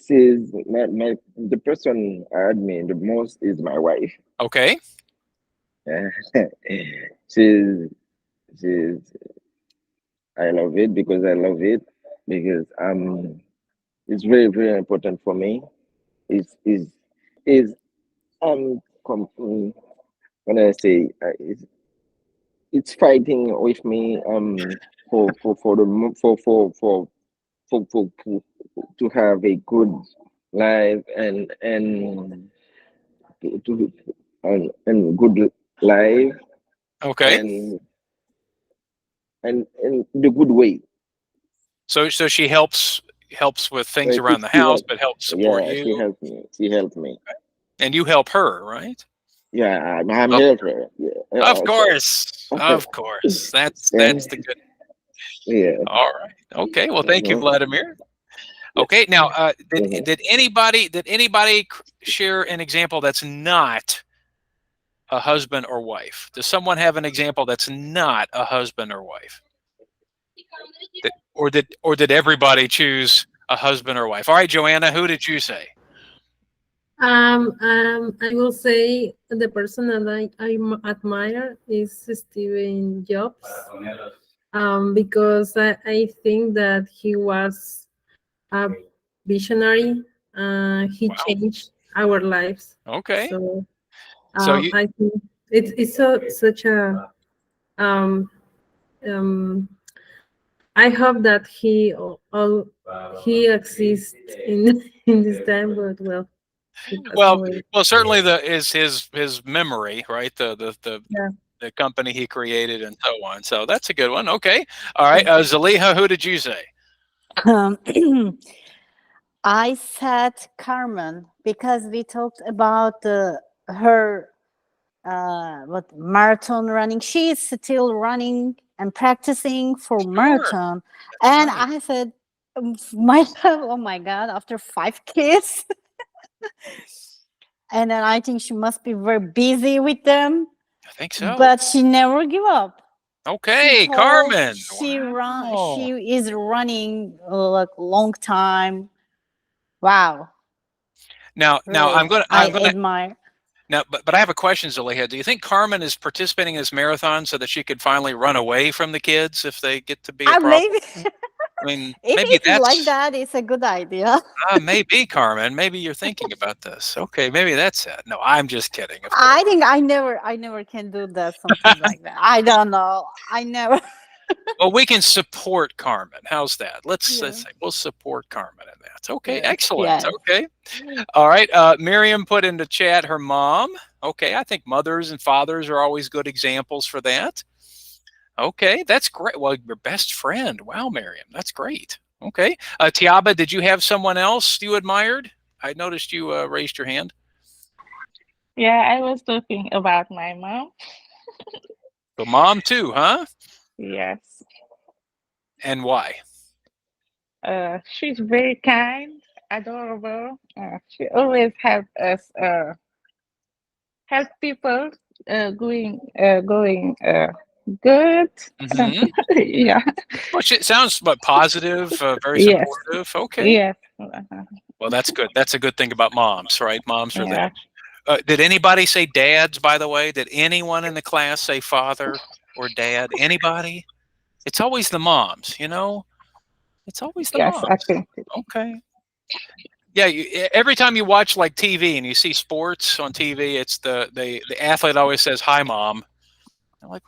is the person I admire the most is my wife. Okay. she's I love it because I love it because it's very, very important for me. When I say it's fighting with me for to have a good life and good life Okay. and the good way. So she helps with things Right, around the she house, help- but helps support Yeah, you, she helped me. and you help her, right? Yeah, I'm Oh. helper. Yeah. Of course. Of course. That's the good. Yeah. All right. Okay. Well, thank you, Mhm. Vladimir. Okay. Now, Mhm. did anybody share an example that's not a husband or wife? Does someone have an example that's not a husband or wife? Or did everybody choose a husband or wife? All right, Joanna, who did you say? I will say the person that I admire is Steve Jobs. Because I think that he was a visionary. He Wow. changed our lives. Okay. So, So you, I think it's such a I hope that he exists in in this time, but well, he passed well, away. certainly his memory, right? Yeah. The company he created and so on. So that's a good one. Okay. All right. Zaliha, who did you say? Um, I said Carmen because we talked about her what marathon running. She is still running and practicing for marathon. And right. I said myself, oh my God, after 5 kids. And then I think she must be very busy with them, I think so. but she never give up. Okay, She told Carmen. She Wow. She is running like long time. Wow. Now Really, I'm gonna admire. now, but I have a question, Zaliha. Do you think Carmen is participating in this marathon so that she could finally run away from the kids if they get to be a problem? Maybe I mean, if maybe it's like that's that, it's a good idea. maybe Carmen. Maybe you're thinking about this. Okay, maybe that's it. No, I'm just kidding. Of I course. think I never can do that. Something like that. I don't know. I never. Well, we can support Carmen. How's that? Let's Yeah. say we'll support Carmen in that. Okay, Yes, excellent. yes. Okay, all right. Miriam put in the chat her mom. Okay, I think mothers and fathers are always good examples for that. Okay, that's great. Well, your best friend. Wow, Miriam, that's great. Okay, Tiaba, did you have someone else you admired? I noticed you raised your hand. Yeah, I was talking about my mom. So mom too, huh? Yes. And why? She's very kind, adorable. She always help us help people going good. Mm-hmm. Yeah. Well, it sounds positive, very Yes. supportive. Okay. Yes. Well, that's good. That's a good thing about moms, right? Moms are there. Yeah. Did anybody say dads, by the way? Did anyone in the class say father or dad? Anybody? It's always the moms, you know? It's always the Yes, I moms. think. Okay. Yeah, every time you watch like TV and you see sports on TV, it's the athlete always says, "Hi, mom." I'm like,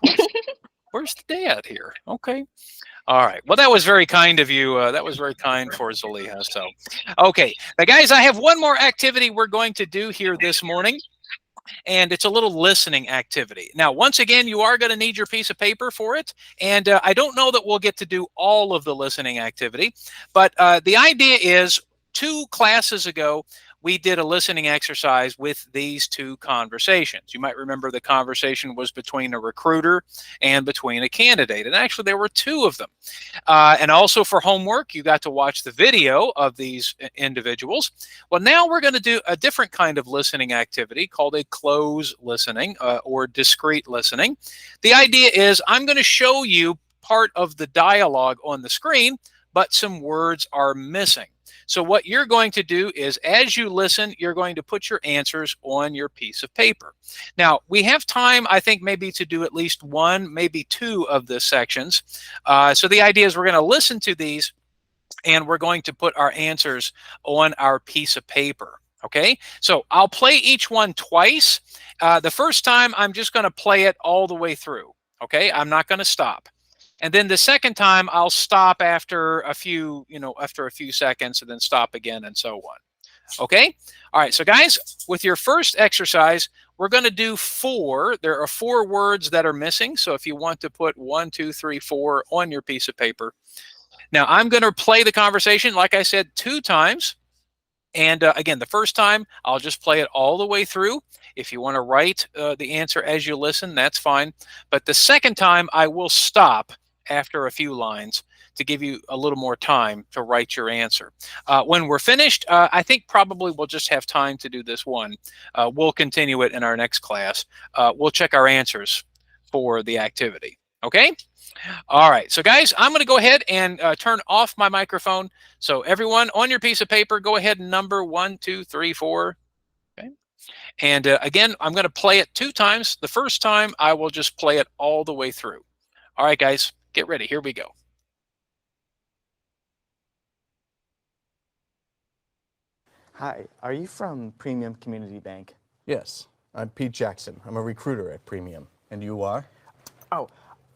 where's the dad here? Okay. All right. Well, that was very kind of you. That was very kind for Zaliha. So, okay. Now, guys, I have one more activity we're going to do here this morning, and it's a little listening activity. Now, once again, you are going to need your piece of paper for it, and I don't know that we'll get to do all of the listening activity, but the idea is 2 classes ago, we did a listening exercise with these 2 conversations. You might remember the conversation was between a recruiter and between a candidate. And actually, there were 2 of them. And also for homework, you got to watch the video of these individuals. Well, now we're going to do a different kind of listening activity called a close listening or discrete listening. The idea is I'm going to show you part of the dialogue on the screen, but some words are missing. So what you're going to do is, as you listen, you're going to put your answers on your piece of paper. Now, we have time, I think, maybe to do at least 1, maybe 2 of the sections. So the idea is we're going to listen to these, and we're going to put our answers on our piece of paper. Okay, so I'll play each one twice. The first time, I'm just going to play it all the way through. Okay, I'm not going to stop. And then the second time, I'll stop after a few, after a few seconds, and then stop again, and so on. Okay? All right, so guys, with your first exercise, we're going to do 4. There are 4 words that are missing. So if you want to put 1, 2, 3, 4 on your piece of paper. Now, I'm going to play the conversation, like I said, 2 times. And again, the first time, I'll just play it all the way through. If you want to write the answer as you listen, that's fine. But the second time, I will stop after a few lines to give you a little more time to write your answer. When we're finished, I think probably we'll just have time to do this one. We'll continue it in our next class. We'll check our answers for the activity. Okay? All right. So, guys, I'm going to go ahead and turn off my microphone. So, everyone on your piece of paper, go ahead and number 1, 2, 3, 4. Okay. And again, I'm going to play it 2 times. The first time, I will just play it all the way through. All right, guys, get ready. Here we go. Hi, are you from Premium Community Bank? Yes, I'm Pete Jackson. I'm a recruiter at Premium. And you are? Oh,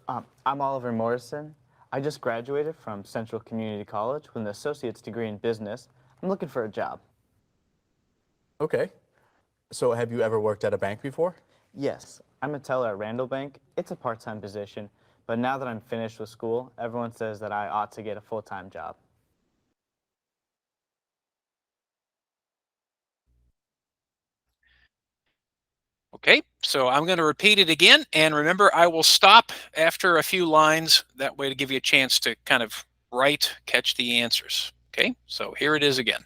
I'm Oliver Morrison. I just graduated from Central Community College with an associate's degree in business. I'm looking for a job. Okay. So have you ever worked at a bank before? Yes, I'm a teller at Randall Bank. It's a part-time position, but now that I'm finished with school, everyone says that I ought to get a full-time job. Okay, so I'm going to repeat it again. And remember, I will stop after a few lines. That way to give you a chance to kind of catch the answers. Okay, so here it is again.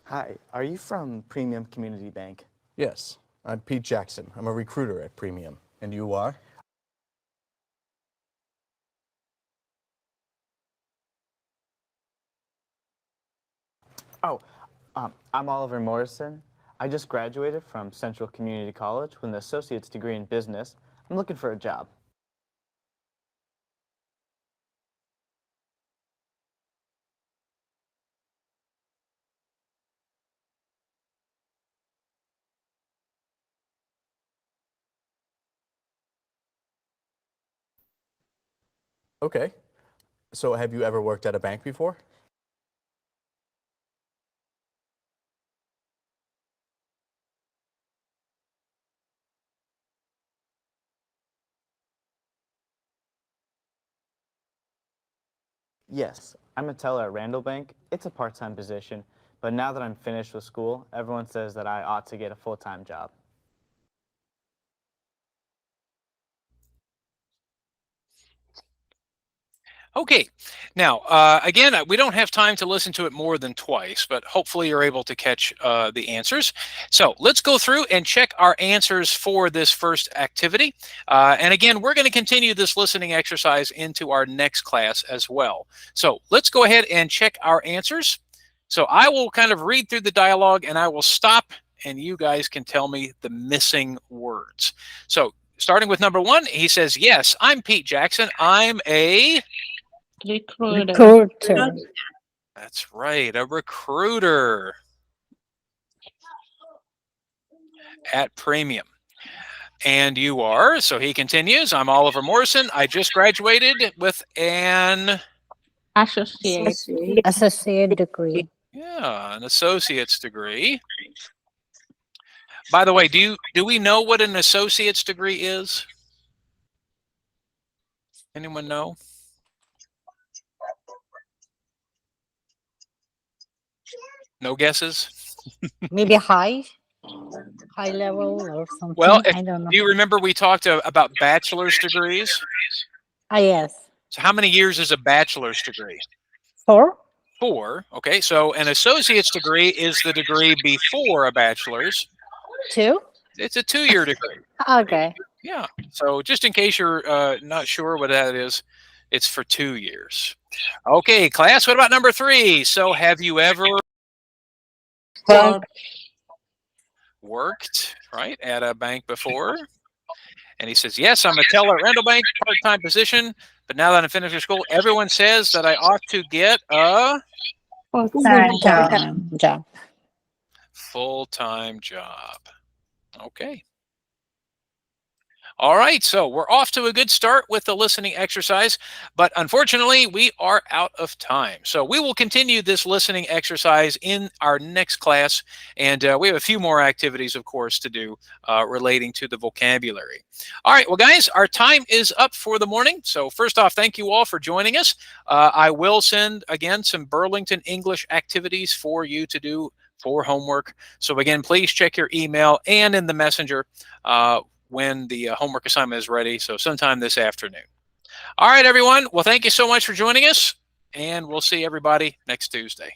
Hi, are you from Premium Community Bank? Yes, I'm Pete Jackson. I'm a recruiter at Premium. And you are? Oh, I'm Oliver Morrison. I just graduated from Central Community College with an associate's degree in business. I'm looking for a job. Okay. So have you ever worked at a bank before? Yes, I'm a teller at Randall Bank. It's a part-time position, but now that I'm finished with school, everyone says that I ought to get a full-time job. Okay, now, again, we don't have time to listen to it more than twice, but hopefully you're able to catch the answers. So let's go through and check our answers for this first activity. And again, we're going to continue this listening exercise into our next class as well. So let's go ahead and check our answers. So I will kind of read through the dialogue and I will stop and you guys can tell me the missing words. So starting with number 1, he says, yes, I'm Pete Jackson. I'm a... Recruiter. That's right, a recruiter at Premium. And you are, so he continues, I'm Oliver Morrison. I just graduated with an Associate degree. Yeah, an associate's degree. By the way, do we know what an associate's degree is? Anyone know? No guesses? Maybe high level or something. Well, I don't know. do you remember we talked about bachelor's degrees? Yes. So how many years is a bachelor's degree? 4. 4. Okay, so an associate's degree is the degree before a bachelor's. 2. It's a 2-year degree. Okay. Yeah. So just in case you're not sure what that is, it's for 2 years. Okay, class, what about number 3? So have you ever worked, right, at a bank before? And he says, yes, I'm a teller at Randall Bank, part-time position. But now that I'm finished with school, everyone says that I ought to get a Full-time job. Full-time job. Okay. All right, so we're off to a good start with the listening exercise, but unfortunately, we are out of time. So we will continue this listening exercise in our next class, and we have a few more activities, of course, to do relating to the vocabulary. All right, well, guys, our time is up for the morning. So first off, thank you all for joining us. I will send, again, some Burlington English activities for you to do for homework. So again, please check your email and in the messenger when the homework assignment is ready. So sometime this afternoon. All right, everyone. Well, thank you so much for joining us, and we'll see everybody next Tuesday.